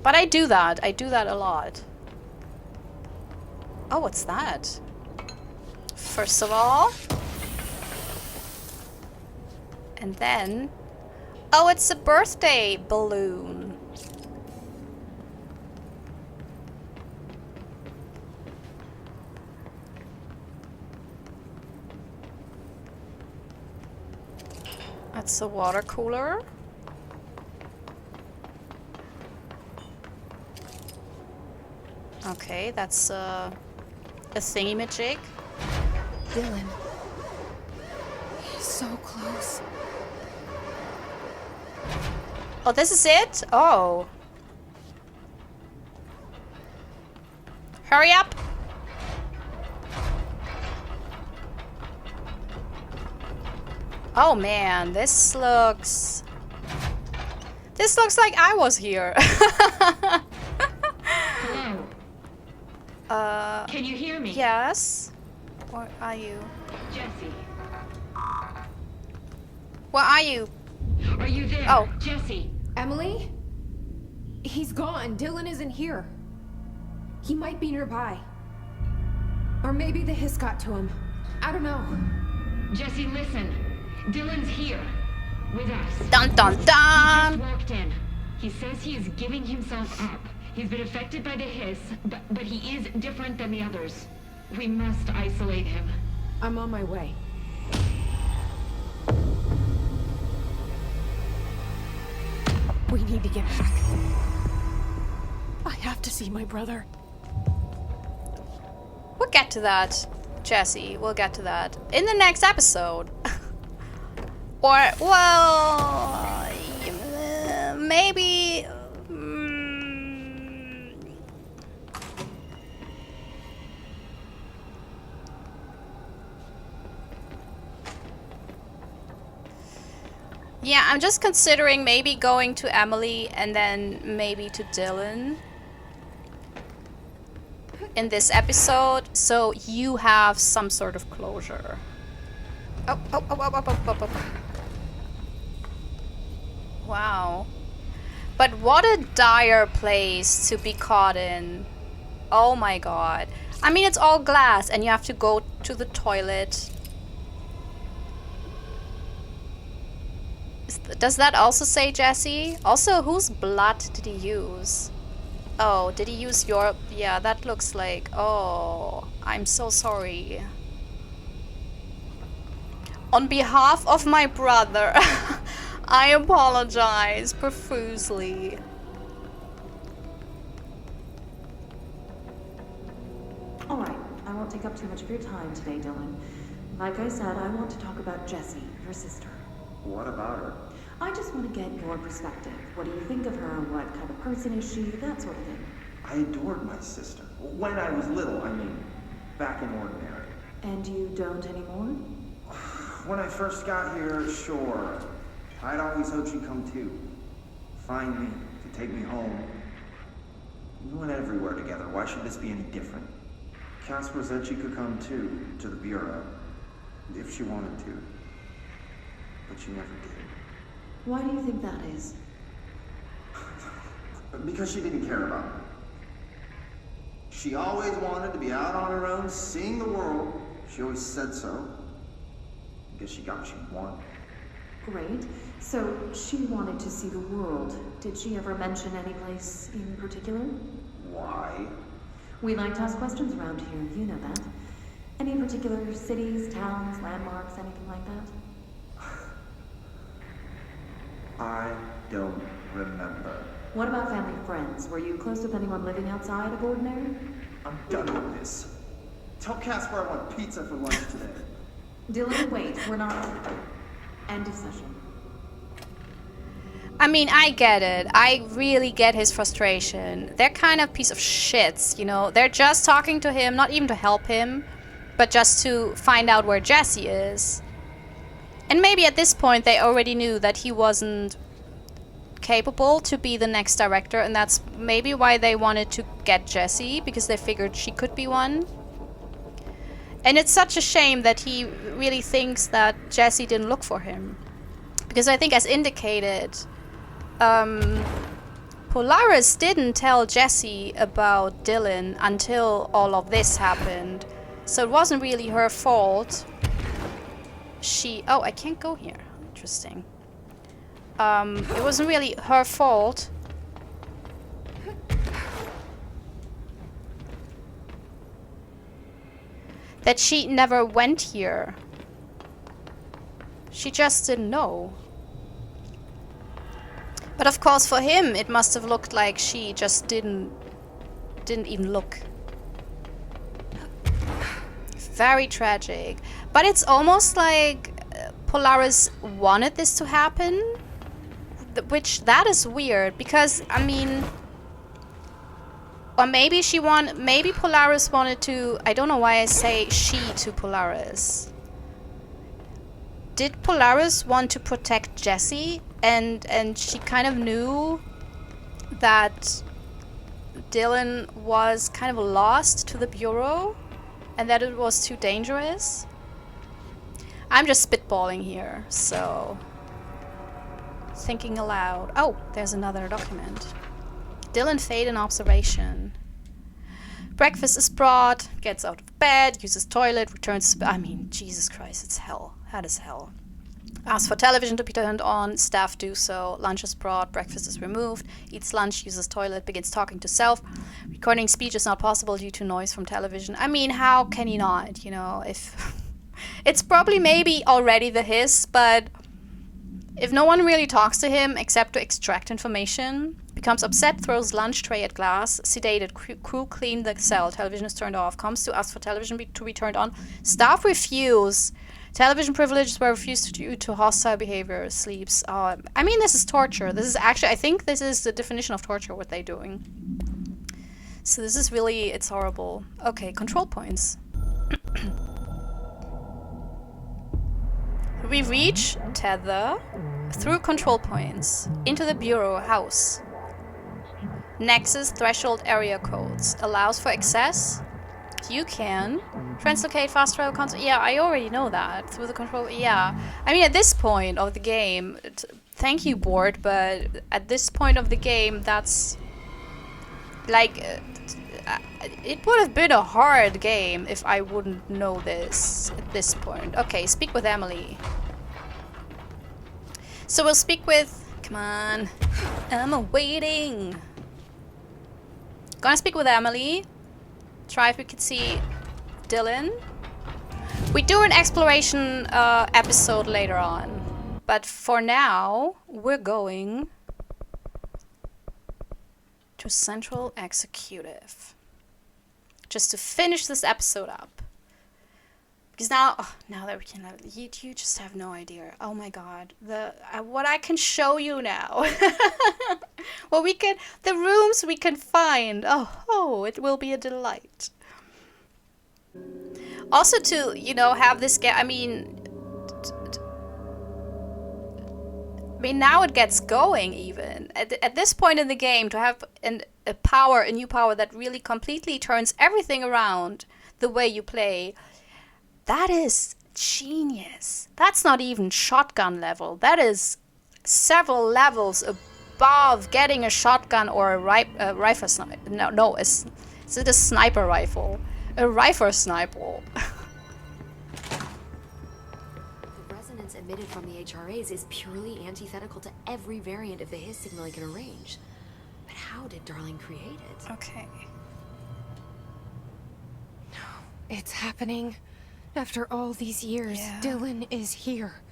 But I do that. I do that a lot. Oh, what's that? First of all. And then... Oh, it's a birthday balloon. That's a water cooler. Okay, that's a thingy-majig. Dylan. He's so close. Oh, this is it? Oh. Hurry up. Oh man, this looks like I was here. Hello. Can you hear me? Yes. Where are you? Jesse. Where are you? Are you there? Oh. Jesse. Emily? He's gone. Dylan isn't here. He might be nearby. Or maybe the hiss got to him. I don't know. Jesse, listen. Dylan's here. With us. Dun dun He dun! just walked in. He says he is giving himself up. He's been affected by the hiss, but he is different than the others. We must isolate him. I'm on my way. We need to get back. I have to see my brother. We'll get to that, Jesse. We'll get to that in the next episode. Or, well, maybe. Yeah, I'm just considering maybe going to Emily and then maybe to Dylan in this episode, so you have some sort of closure. Oh. Wow. But what a dire place to be caught in. Oh my god. I mean, it's all glass and you have to go to the toilet. Does that also say Jesse? Also, whose blood did he use? Oh, did he use your... Yeah, that looks like... Oh, I'm so sorry. On behalf of my brother, I apologize profusely. Alright, I won't take up too much of your time today, Dylan. Like I said, I want to talk about Jessie, your sister. What about her? I just want to get your perspective. What do you think of her? What kind of person is she? That sort of thing. I adored my sister. When I was little, I mean, back in Ordinary. And you don't anymore? When I first got here, sure. I'd always hoped she'd come too. Find me, to take me home. We went everywhere together. Why should this be any different? Casper said she could come too, to the Bureau. If she wanted to. But she never did. Why do you think that is? Because she didn't care about me. She always wanted to be out on her own, seeing the world. She always said so. I guess she got what she wanted. Great. So, she wanted to see the world. Did she ever mention any place in particular? Why? We like to ask questions around here, you know that. Any particular cities, towns, landmarks, anything like that? I don't remember. What about family and friends? Were you close with anyone living outside of Ordinary? I'm done with this. Tell Casper I want pizza for lunch today. Dylan, wait. We're not... End of session. I mean, I get it. I really get his frustration. They're kind of piece of shits, you know? They're just talking to him, not even to help him, but just to find out where Jesse is. And maybe at this point they already knew that he wasn't capable to be the next director, and that's maybe why they wanted to get Jessie, because they figured she could be one. And it's such a shame that he really thinks that Jessie didn't look for him. Because I think, as indicated, Polaris didn't tell Jessie about Dylan until all of this happened. So it wasn't really her fault. Oh, I can't go here. Interesting. It wasn't really her fault. That she never went here. She just didn't know. But of course for him it must have looked like she just didn't even look. Very tragic. But it's almost like Polaris wanted this to happen. Which, that is weird, because, I mean... Or maybe maybe Polaris wanted to... I don't know why I say she to Polaris. Did Polaris want to protect Jessie? And she kind of knew that Dylan was kind of lost to the Bureau? And that it was too dangerous? I'm just spitballing here, so... Thinking aloud. Oh, there's another document. Dylan Fade in observation. Breakfast is brought, gets out of bed, uses toilet, returns... I mean, Jesus Christ, it's hell. That is hell. Asks for television to be turned on, staff do so, lunch is brought, breakfast is removed, eats lunch, uses toilet, begins talking to self. Recording speech is not possible due to noise from television. I mean, how can he not, you know, if... It's probably maybe already the hiss, but... If no one really talks to him except to extract information, becomes upset, throws lunch tray at glass, sedated, crew clean the cell, television is turned off, comes to ask for television to be turned on, staff refuse, television privileges were refused due to hostile behavior, sleeps. I mean, this is torture. This is actually, I think this is the definition of torture, what they're doing. So this is really, it's horrible. Okay, control points. We reach tether through control points into the Bureau house. Nexus threshold area codes allows for access. You can translocate fast travel console. Yeah, I already know that through the control. Yeah, I mean at this point of the game, thank you board, but at this point of the game, that's like. It would have been a hard game if I wouldn't know this at this point. Okay, speak with Emily. So we'll speak with... Come on. I'm waiting. Gonna speak with Emily. Try if we could see Dylan. We do an exploration episode later on. But for now, we're going to Central Executive. Just to finish this episode up. Because now that we can, you just have no idea. Oh my god, what I can show you now. Well, the rooms we can find. Oh, it will be a delight. Also to, have this game, I mean, now it gets going even. At this point in the game, to have a new power that really completely turns everything around the way you play, that is genius. That's not even shotgun level. That is several levels above getting a shotgun or a rifle sniper. No, is it a sniper rifle? A rifle sniper. Emitted from the HRAs is purely antithetical to every variant of the hiss signal he can arrange. But how did Darling create it? Okay. It's happening. After all these years, yeah. Dylan is here.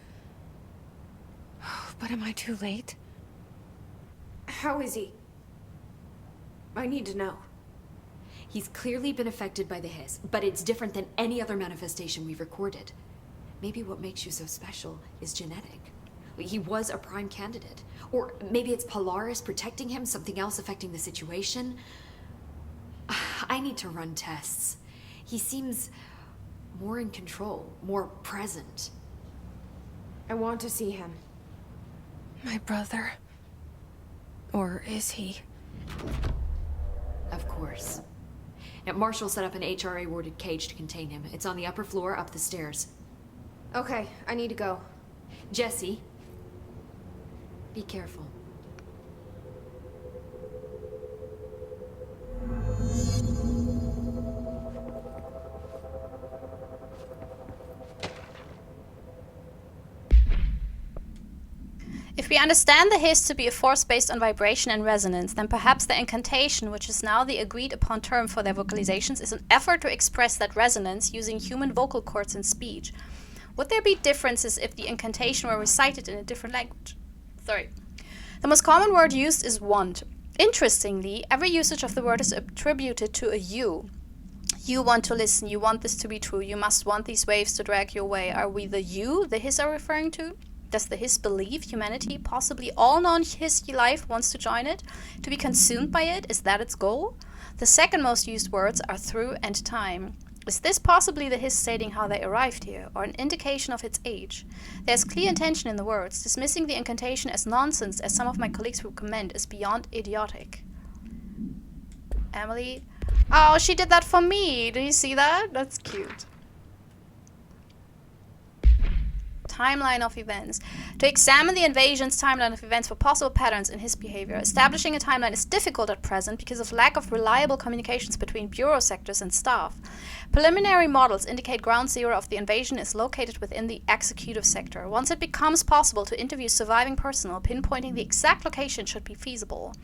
But am I too late? How is he? I need to know. He's clearly been affected by the hiss, but it's different than any other manifestation we've recorded. Maybe what makes you so special is genetic. He was a prime candidate. Or maybe it's Polaris protecting him, something else affecting the situation. I need to run tests. He seems more in control, more present. I want to see him. My brother? Or is he? Of course. Now, Marshall set up an HRA-warded cage to contain him. It's on the upper floor, up the stairs. Okay, I need to go. Jesse, be careful. If we understand the hiss to be a force based on vibration and resonance, then perhaps the incantation, which is now the agreed upon term for their vocalizations, is an effort to express that resonance using human vocal cords and speech. Would there be differences if the incantation were recited in a different language? Sorry. The most common word used is want. Interestingly, every usage of the word is attributed to a you. You want to listen, you want this to be true, you must want these waves to drag your way. Are we the you the hiss are referring to? Does the hiss believe humanity, possibly all non-hiss life, wants to join it? To be consumed by it? Is that its goal? The second most used words are through and time. Is this possibly the hiss stating how they arrived here, or an indication of its age? There's clear intention in the words. Dismissing the incantation as nonsense, as some of my colleagues would commend, is beyond idiotic. Emily? Oh, she did that for me! Do you see that? That's cute. Timeline of events. To examine the invasion's timeline of events for possible patterns in his behavior. Establishing a timeline is difficult at present because of lack of reliable communications between bureau sectors and staff. Preliminary models indicate ground zero of the invasion is located within the executive sector. Once it becomes possible to interview surviving personnel, pinpointing the exact location should be feasible.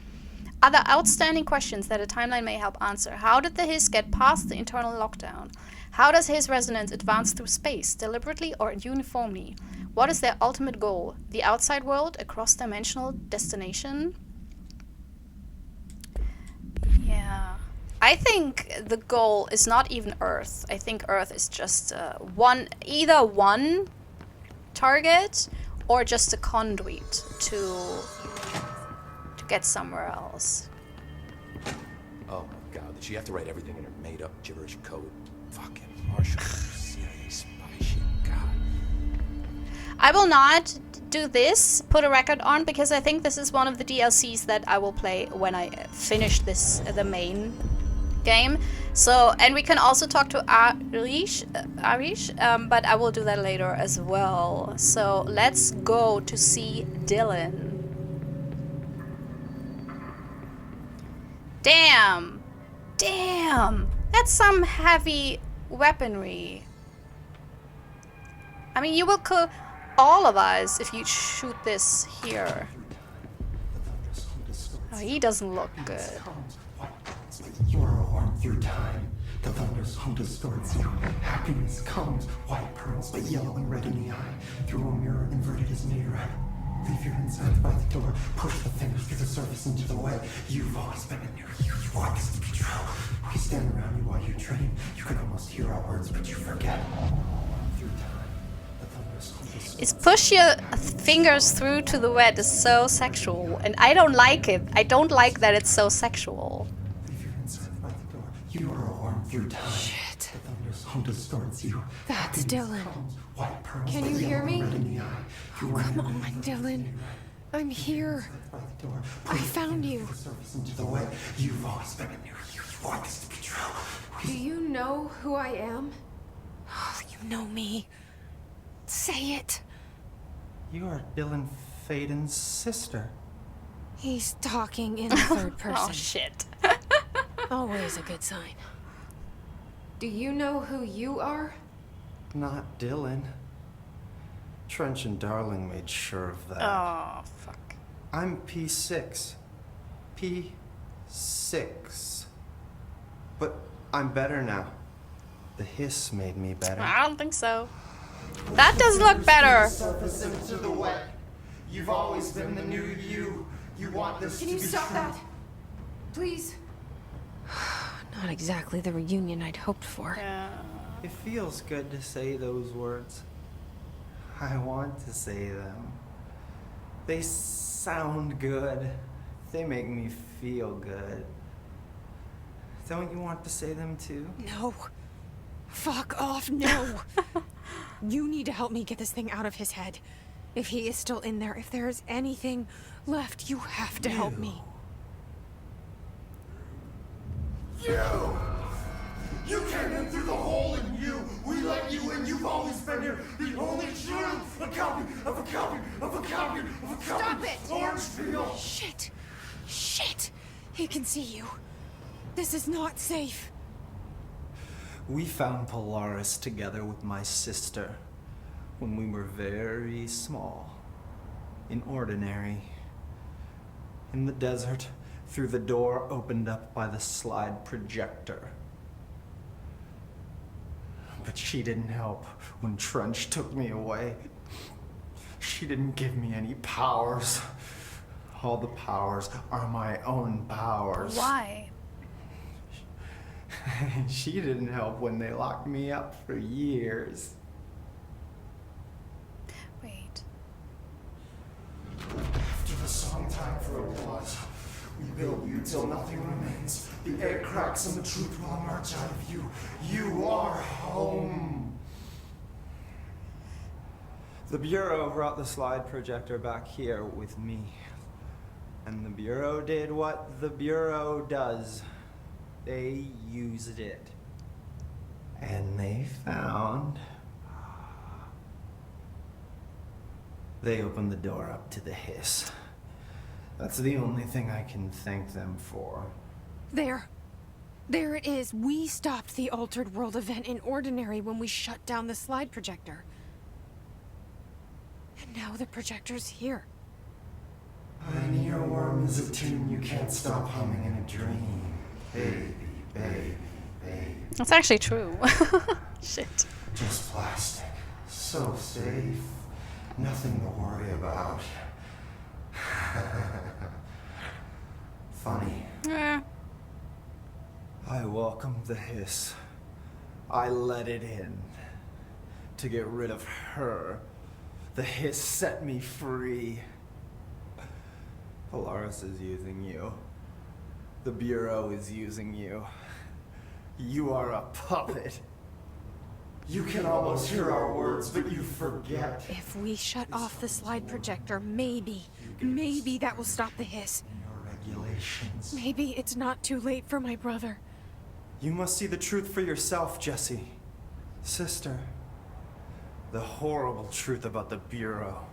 Other outstanding questions that a timeline may help answer. How did the hiss get past the internal lockdown? How does his resonance advance through space, deliberately or uniformly? What is their ultimate goal? The outside world, a cross-dimensional destination? Yeah. I think the goal is not even Earth. I think Earth is just either one target or just a conduit to get somewhere else. Oh my god, did she have to write everything in her made-up gibberish code? Fucking Marshall, CIA spy shit, god. I will not do this, put a record on, because I think this is one of the DLCs that I will play when I finish the main game. So, and we can also talk to Arish, but I will do that later as well. So let's go to see Dylan. Damn! Damn! That's some heavy weaponry. I mean, you will kill all of us if you shoot this here. Oh, he doesn't look good. You are a worm through time. The thunder's home distorts you. Happiness comes, white pearls, but yellow and red in the eye. Through a mirror inverted as mirror. Leave your insides by the door. Push the fingers through the surface into the way. You've always been in there. You want this to be true. We stand around you while you dream. You can almost hear our words, but you forget. Through time, the thunder's home distorts. It's push your fingers through to the wet is so sexual, and I don't like it. I don't like that it's so sexual. Leave your insides by the door. You are a worm through time. Shit. The thunder's home distorts you. That's Dylan. Can you hear me? Oh, come on, Dylan. I'm here. I found you. You've always been in there. You want this to be true. Do you know who I am? Oh, you know me. Say it. You are Dylan Faden's sister. He's talking in third person. Oh, shit. Always a good sign. Do you know who you are? Not Dylan. Trench and Darling made sure of that. Oh, fuck. I'm P6. P6. But I'm better now. The hiss made me better. I don't think so. That does look better. Surface into the wet. You've always been the new you. You want this Can to you be stop true. that? Please. Not exactly the reunion I'd hoped for. Yeah. It feels good to say those words. I want to say them. They sound good. They make me feel good. Don't you want to say them too? No. Fuck off, no. You need to help me get this thing out of his head. If he is still in there, if there is anything left, you have to help me. You came in through the hole in you. We let you in. You've always been here. The only truth. A copy of a copy of a copy of a copy. Stop it! Orangefield. Shit. Shit. He can see you. This is not safe. We found Polaris together with my sister when we were very small, in Ordinary, in the desert, through the door opened up by the slide projector. But she didn't help when Trench took me away. She didn't give me any powers. All the powers are my own powers. Why? She didn't help when they locked me up for years. Wait. After the song time for applause, we build you till nothing remains. The air cracks and the truth will emerge out of you. You are home. The Bureau brought the slide projector back here with me. And the Bureau did what the Bureau does. They used it. And they found... They opened the door up to the hiss. That's the only thing I can thank them for. There. There it is. We stopped the Altered World event in Ordinary when we shut down the slide projector. And now the projector's here. An earworm is a tune you can't stop humming in a dream. Baby, baby, baby. That's actually true. Shit. Just plastic. So safe. Nothing to worry about. Funny. Yeah. I welcomed the hiss. I let it in. To get rid of her. The hiss set me free. Polaris is using you. The Bureau is using you. You are a puppet. You can almost hear our words, but you forget. If we shut off the slide projector, maybe that will stop the hiss. Regulations. Maybe it's not too late for my brother. You must see the truth for yourself, Jesse. Sister. The horrible truth about the Bureau.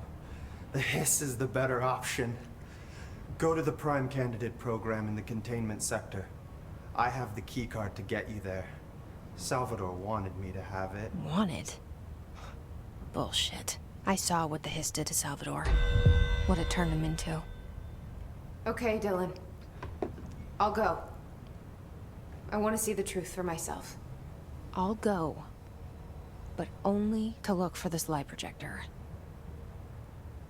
The hiss is the better option. Go to the Prime Candidate program in the containment sector. I have the keycard to get you there. Salvador wanted me to have it. Wanted? Bullshit. I saw what the hiss did to Salvador. What it turned him into. Okay, Dylan. I'll go. I want to see the truth for myself. I'll go. But only to look for the slide projector.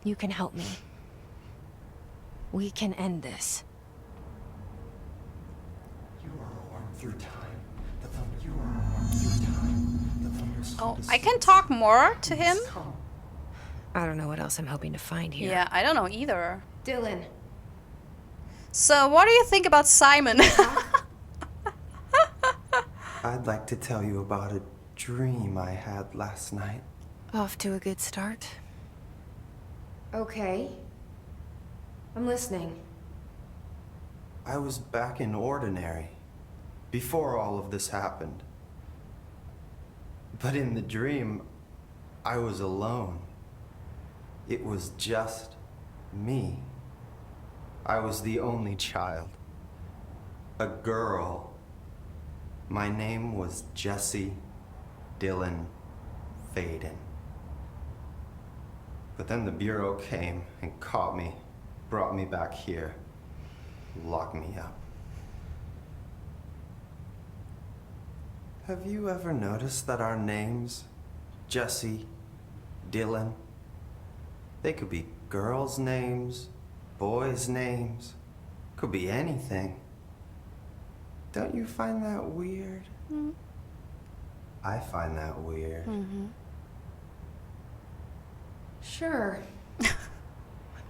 You can help me. We can end this. You are warm through time. The thunder. You are warm through time. The thunder's Oh, I can talk more to him? I don't know what else I'm hoping to find here. Yeah, I don't know either. Dylan. So, what do you think about Simon? I'd like to tell you about a dream I had last night. Off to a good start. Okay. I'm listening. I was back in Ordinary, before all of this happened. But in the dream, I was alone. It was just me. I was the only child. A girl. My name was Jesse Dylan Faden. But then the Bureau came and caught me, brought me back here, locked me up. Have you ever noticed that our names, Jesse, Dylan, they could be girls' names, boys' names, could be anything. Don't you find that weird? Mm-hmm. I find that weird. Mm-hmm. Sure. What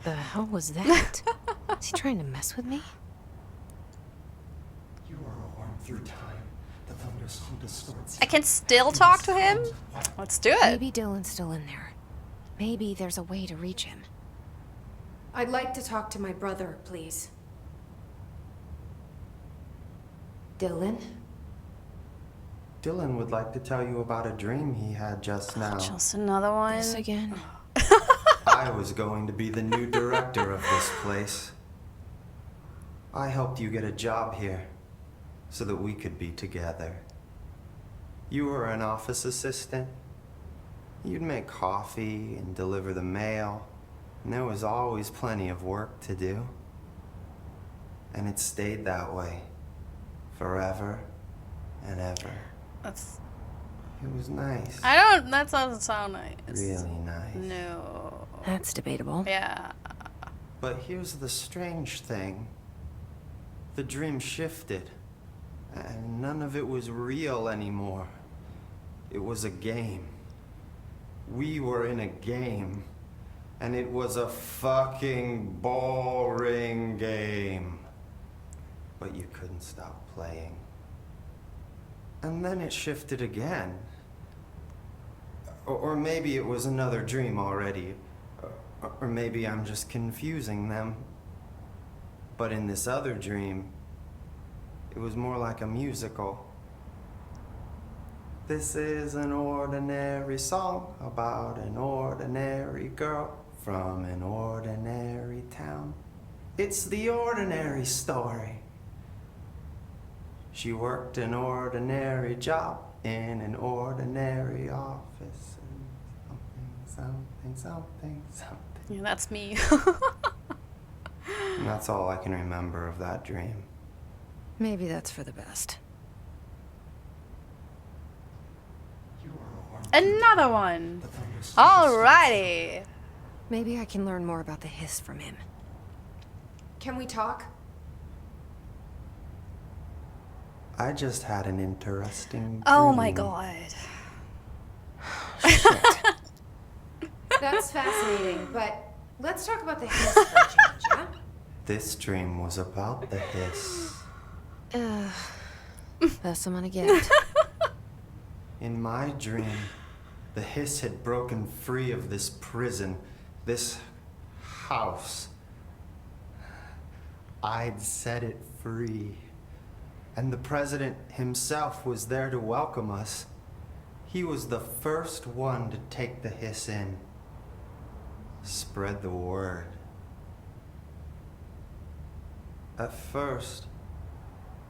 the hell was that? Is he trying to mess with me? You are warm through time. The thunder's home distorts. I can still talk to him? Let's do it. Maybe Dylan's still in there. Maybe there's a way to reach him. I'd like to talk to my brother, please. Dylan? Dylan would like to tell you about a dream he had just now. Just another one. This again? I was going to be the new director of this place. I helped you get a job here so that we could be together. You were an office assistant. You'd make coffee and deliver the mail, and there was always plenty of work to do. And it stayed that way forever and ever. That's... It was nice. that doesn't sound nice. Really nice. No. That's debatable. Yeah. But here's the strange thing. The dream shifted, and none of it was real anymore. It was a game. We were in a game, and it was a fucking boring game. But you couldn't stop playing. And then it shifted again. Or maybe it was another dream already. Or maybe I'm just confusing them. But in this other dream, it was more like a musical. This is an ordinary song about an ordinary girl from an ordinary town. It's the ordinary story. She worked an ordinary job in an ordinary office. Something. Yeah, that's me. And that's all I can remember of that dream. Maybe that's for the best. Another one. Alrighty. Maybe I can learn more about the hiss from him. Can we talk? I just had an interesting dream. Oh my god. That's fascinating, but let's talk about the hiss for a change, yeah? This dream was about the hiss. Best I'm gonna get. In my dream, the hiss had broken free of this prison, this house. I'd set it free. And the president himself was there to welcome us. He was the first one to take the hiss in. Spread the word. At first,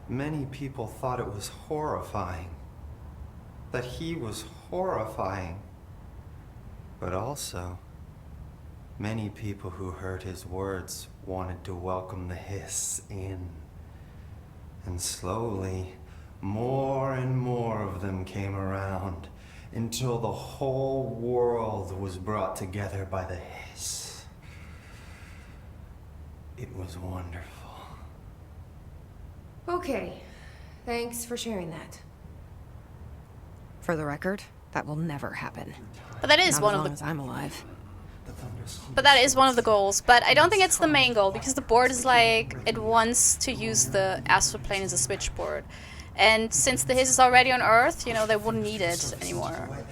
many people thought it was horrifying. That he was horrifying. But also, many people who heard his words wanted to welcome the hiss in. And slowly, more and more of them came around until the whole world was brought together by the hiss. It was wonderful. Okay. Thanks for sharing that. For the record, that will never happen. But that is Not one as of long the... as I'm alive. But that is one of the goals. But I don't think it's the main goal, because the board is like, it wants to use the astral plane as a switchboard. And since the hiss is already on Earth, you know, they wouldn't need it anymore.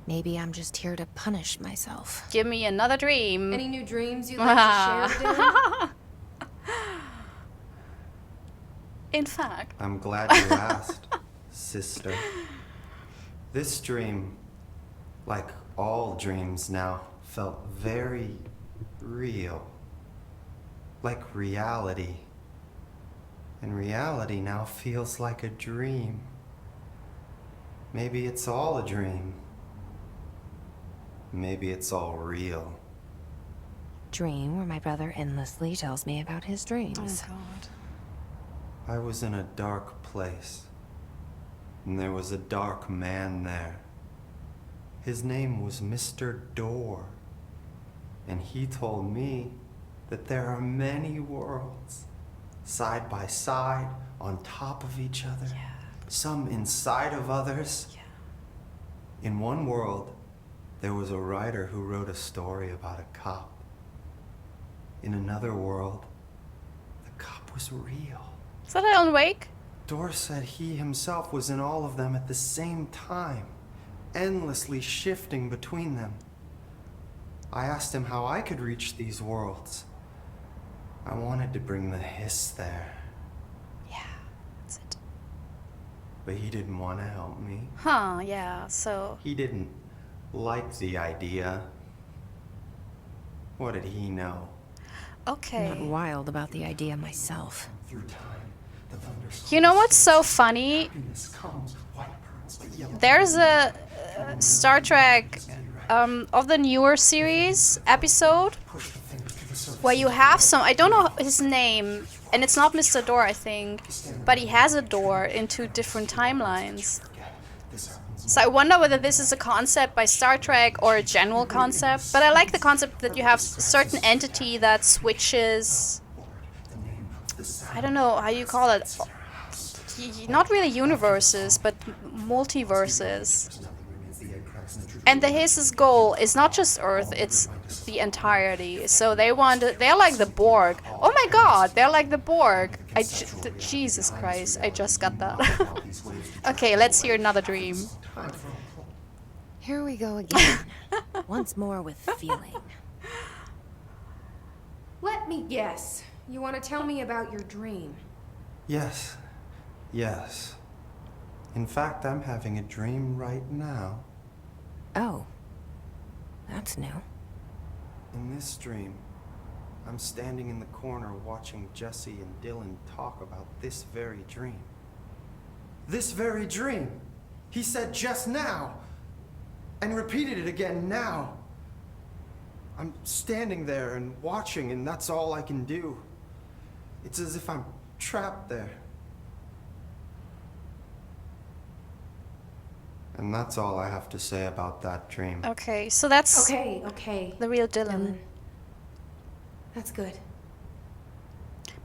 Maybe I'm just here to punish myself. Give me another dream. Any new dreams you'd like to share, Dylan? In fact. I'm glad you asked, sister. This dream, like all dreams now, felt very real. Like reality. And reality now feels like a dream. Maybe it's all a dream. Maybe it's all real. Dream where my brother endlessly tells me about his dreams. Oh god. I was in a dark place, and there was a dark man there. His name was Mr. Door, and he told me that there are many worlds, side by side, on top of each other, some inside of others. In one world, there was a writer who wrote a story about a cop. In another world, the cop was real. Is that Alan Wake? Door said he himself was in all of them at the same time. endlessly shifting between them. I asked him how I could reach these worlds. I wanted to bring the hiss there. Yeah, that's it. But he didn't want to help me. Huh, yeah, so... He didn't like the idea. What did he know? Okay. Not wild about the idea myself. You know what's so funny? There's a Star Trek of the newer series episode where you have some, I don't know his name, and it's not Mr. Door, I think, but he has a door into different timelines. So I wonder whether this is a concept by Star Trek or a general concept, but I like the concept that you have a certain entity that switches, I don't know how you call it, not really universes, but multiverses. And the Hiss's goal is not just Earth, it's the entirety. So they're like the Borg. Oh my god, they're like the Borg. Jesus Christ, I just got that. Okay, let's hear another dream. Here we go again. Once more with feeling. Let me guess. You want to tell me about your dream? Yes. Yes. In fact, I'm having a dream right now. Oh. That's new. In this dream, I'm standing in the corner watching Jesse and Dylan talk about this very dream. This very dream! He said just now! And repeated it again now! I'm standing there and watching, and that's all I can do. It's as if I'm trapped there. And that's all I have to say about that dream. Okay, so that's Okay. the real Dylan. That's good.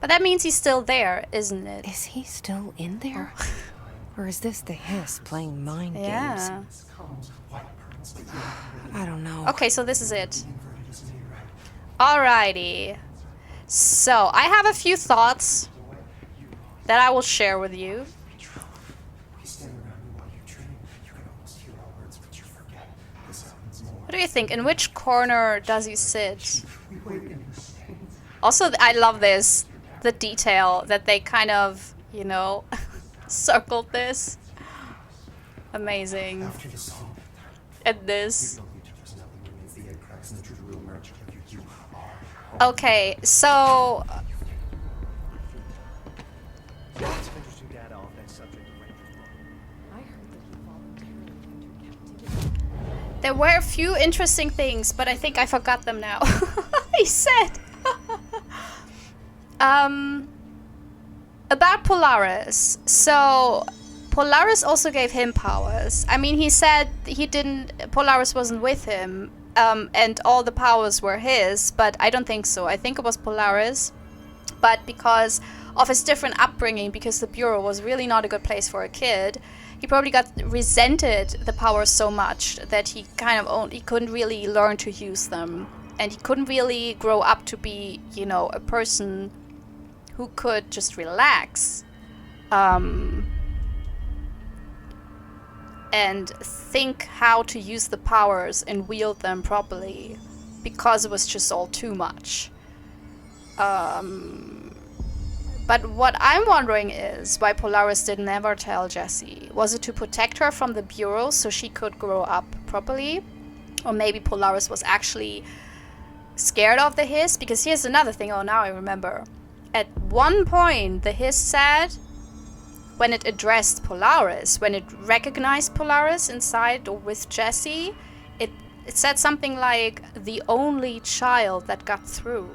But that means he's still there, isn't it? Is he still in there? Or is this the Hiss playing mind Yeah. games? I don't know. Okay, so this is it. Alrighty. So, I have a few thoughts that I will share with you. What do you think? In which corner does he sit? Also, I love this. The detail that they kind of, you know, circled this. Amazing. And this. Okay, so... There were a few interesting things, but I think I forgot them now. He said... about Polaris. So, Polaris also gave him powers. I mean, he said Polaris wasn't with him, and all the powers were his, but I don't think so. I think it was Polaris, but because of his different upbringing, because the Bureau was really not a good place for a kid, he probably resented the powers so much that he he couldn't really learn to use them, and he couldn't really grow up to be, you know, a person who could just relax and think how to use the powers and wield them properly, because it was just all too much. But what I'm wondering is why Polaris did never tell Jessie. Was it to protect her from the Bureau so she could grow up properly? Or maybe Polaris was actually scared of the Hiss? Because here's another thing, oh now I remember. At one point the Hiss said, when it addressed Polaris, when it recognized Polaris inside or with Jessie, it said something like, the only child that got through.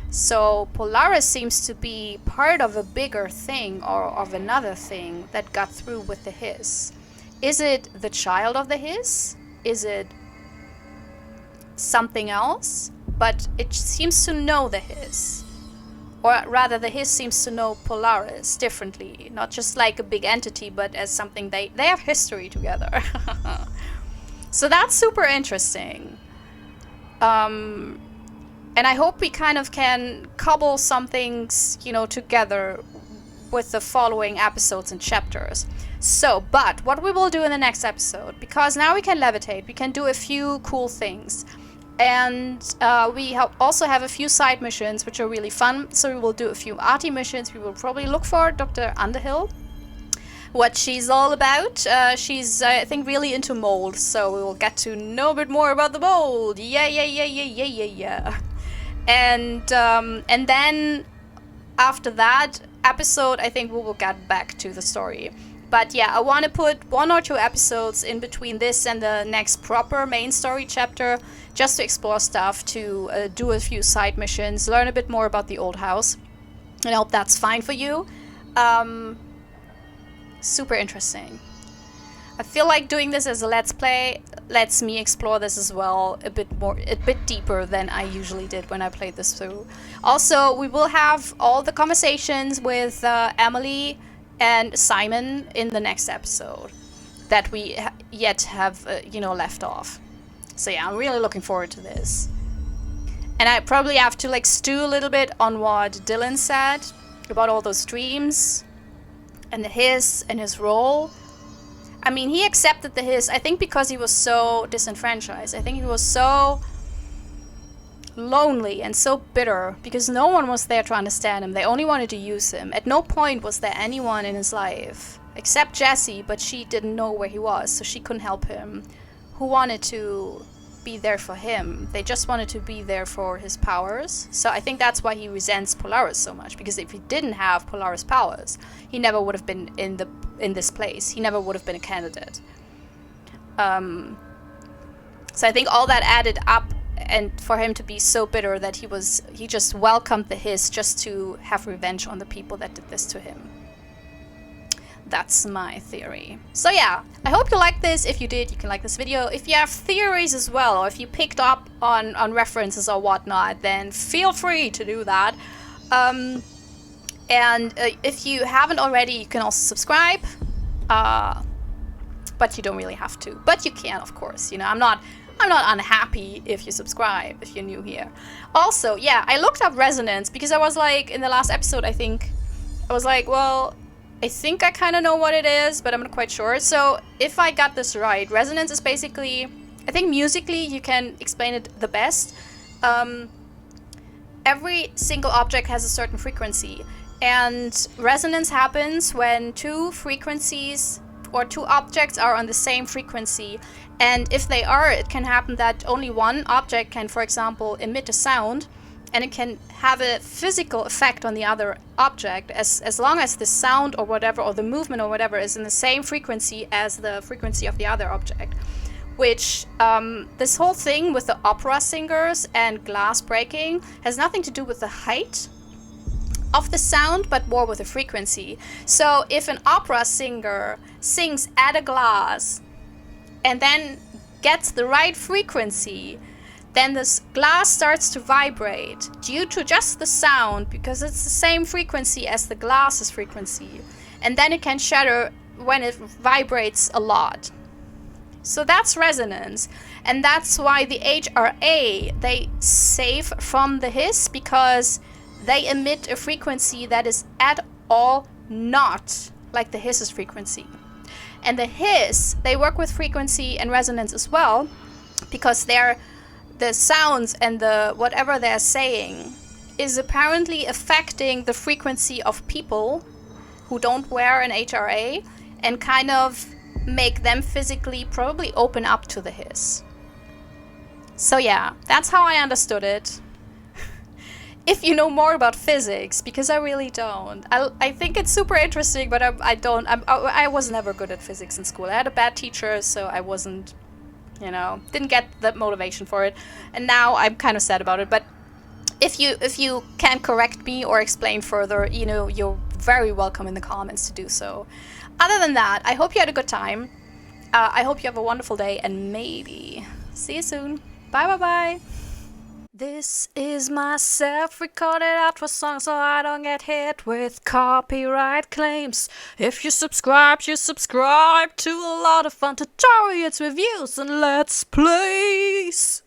So Polaris seems to be part of a bigger thing, or of another thing that got through with the Hiss. Is it the child of the Hiss? Is it something else? But it seems to know the Hiss. Or rather, the Hiss seems to know Polaris differently. Not just like a big entity, but as something they have history together. So that's super interesting. And I hope we kind of can cobble some things, you know, together with the following episodes and chapters. So, but what we will do in the next episode, because now we can levitate, we can do a few cool things. And we also have a few side missions, which are really fun. So we will do a few arty missions. We will probably look for Dr. Underhill, what she's all about. She's, I think, really into mold. So we will get to know a bit more about the mold. Yeah. And then after that episode, I think we will get back to the story. But yeah, I want to put 1 or 2 episodes in between this and the next proper main story chapter, just to explore stuff, to do a few side missions, learn a bit more about the old house. And I hope that's fine for you. Super interesting. I feel like doing this as a let's play lets me explore this as well a bit deeper than I usually did when I played this through. Also, we will have all the conversations with Emily and Simon in the next episode that we yet have, left off. So yeah, I'm really looking forward to this. And I probably have to stew a little bit on what Dylan said about all those dreams and his role. I mean, he accepted the hiss, I think, because he was so disenfranchised. I think he was so lonely and so bitter because no one was there to understand him. They only wanted to use him. At no point was there anyone in his life, except Jessie, but she didn't know where he was, so she couldn't help him, who wanted to be there for him. They just wanted to be there for his powers. So I think that's why he resents Polaris so much, because if he didn't have Polaris powers, he never would have been in this place. He never would have been a candidate. So I think all that added up, and for him to be so bitter that he just welcomed the hiss just to have revenge on the people that did this to him. That's my theory. So yeah, I hope you liked this. If you did, you can like this video. If you have theories as well, or if you picked up on references or whatnot, then feel free to do that. And if you haven't already, you can also subscribe. But you don't really have to. But you can, of course. I'm not unhappy if you subscribe, if you're new here. Also, yeah, I looked up resonance because I was like, in the last episode, I think, I was like, well, I think I kind of know what it is, but I'm not quite sure. So if I got this right, resonance is basically, I think musically you can explain it the best. Every single object has a certain frequency, and resonance happens when 2 frequencies or 2 objects are on the same frequency. And if they are, it can happen that only one object can, for example, emit a sound, and it can have a physical effect on the other object as long as the sound or whatever, or the movement or whatever, is in the same frequency as the frequency of the other object. Which, this whole thing with the opera singers and glass breaking has nothing to do with the height of the sound, but more with the frequency. So if an opera singer sings at a glass and then gets the right frequency, then this glass starts to vibrate due to just the sound, because it's the same frequency as the glass's frequency. And then it can shatter when it vibrates a lot. So that's resonance. And that's why the HRA, they save from the hiss, because they emit a frequency that is at all not like the hiss's frequency. And the hiss, they work with frequency and resonance as well, because the sounds and the whatever they're saying is apparently affecting the frequency of people who don't wear an HRA, and kind of make them physically probably open up to the hiss. So yeah, that's how I understood it. If you know more about physics, because I really don't. I think it's super interesting, but I was never good at physics in school. I had a bad teacher, so I wasn't, didn't get the motivation for it. And now I'm kind of sad about it. But if you can correct me or explain further, you're very welcome in the comments to do so. Other than that, I hope you had a good time. I hope you have a wonderful day, and maybe see you soon. Bye. This is my self-recorded outro song, so I don't get hit with copyright claims. If you subscribe to a lot of fun tutorials, reviews, and let's plays.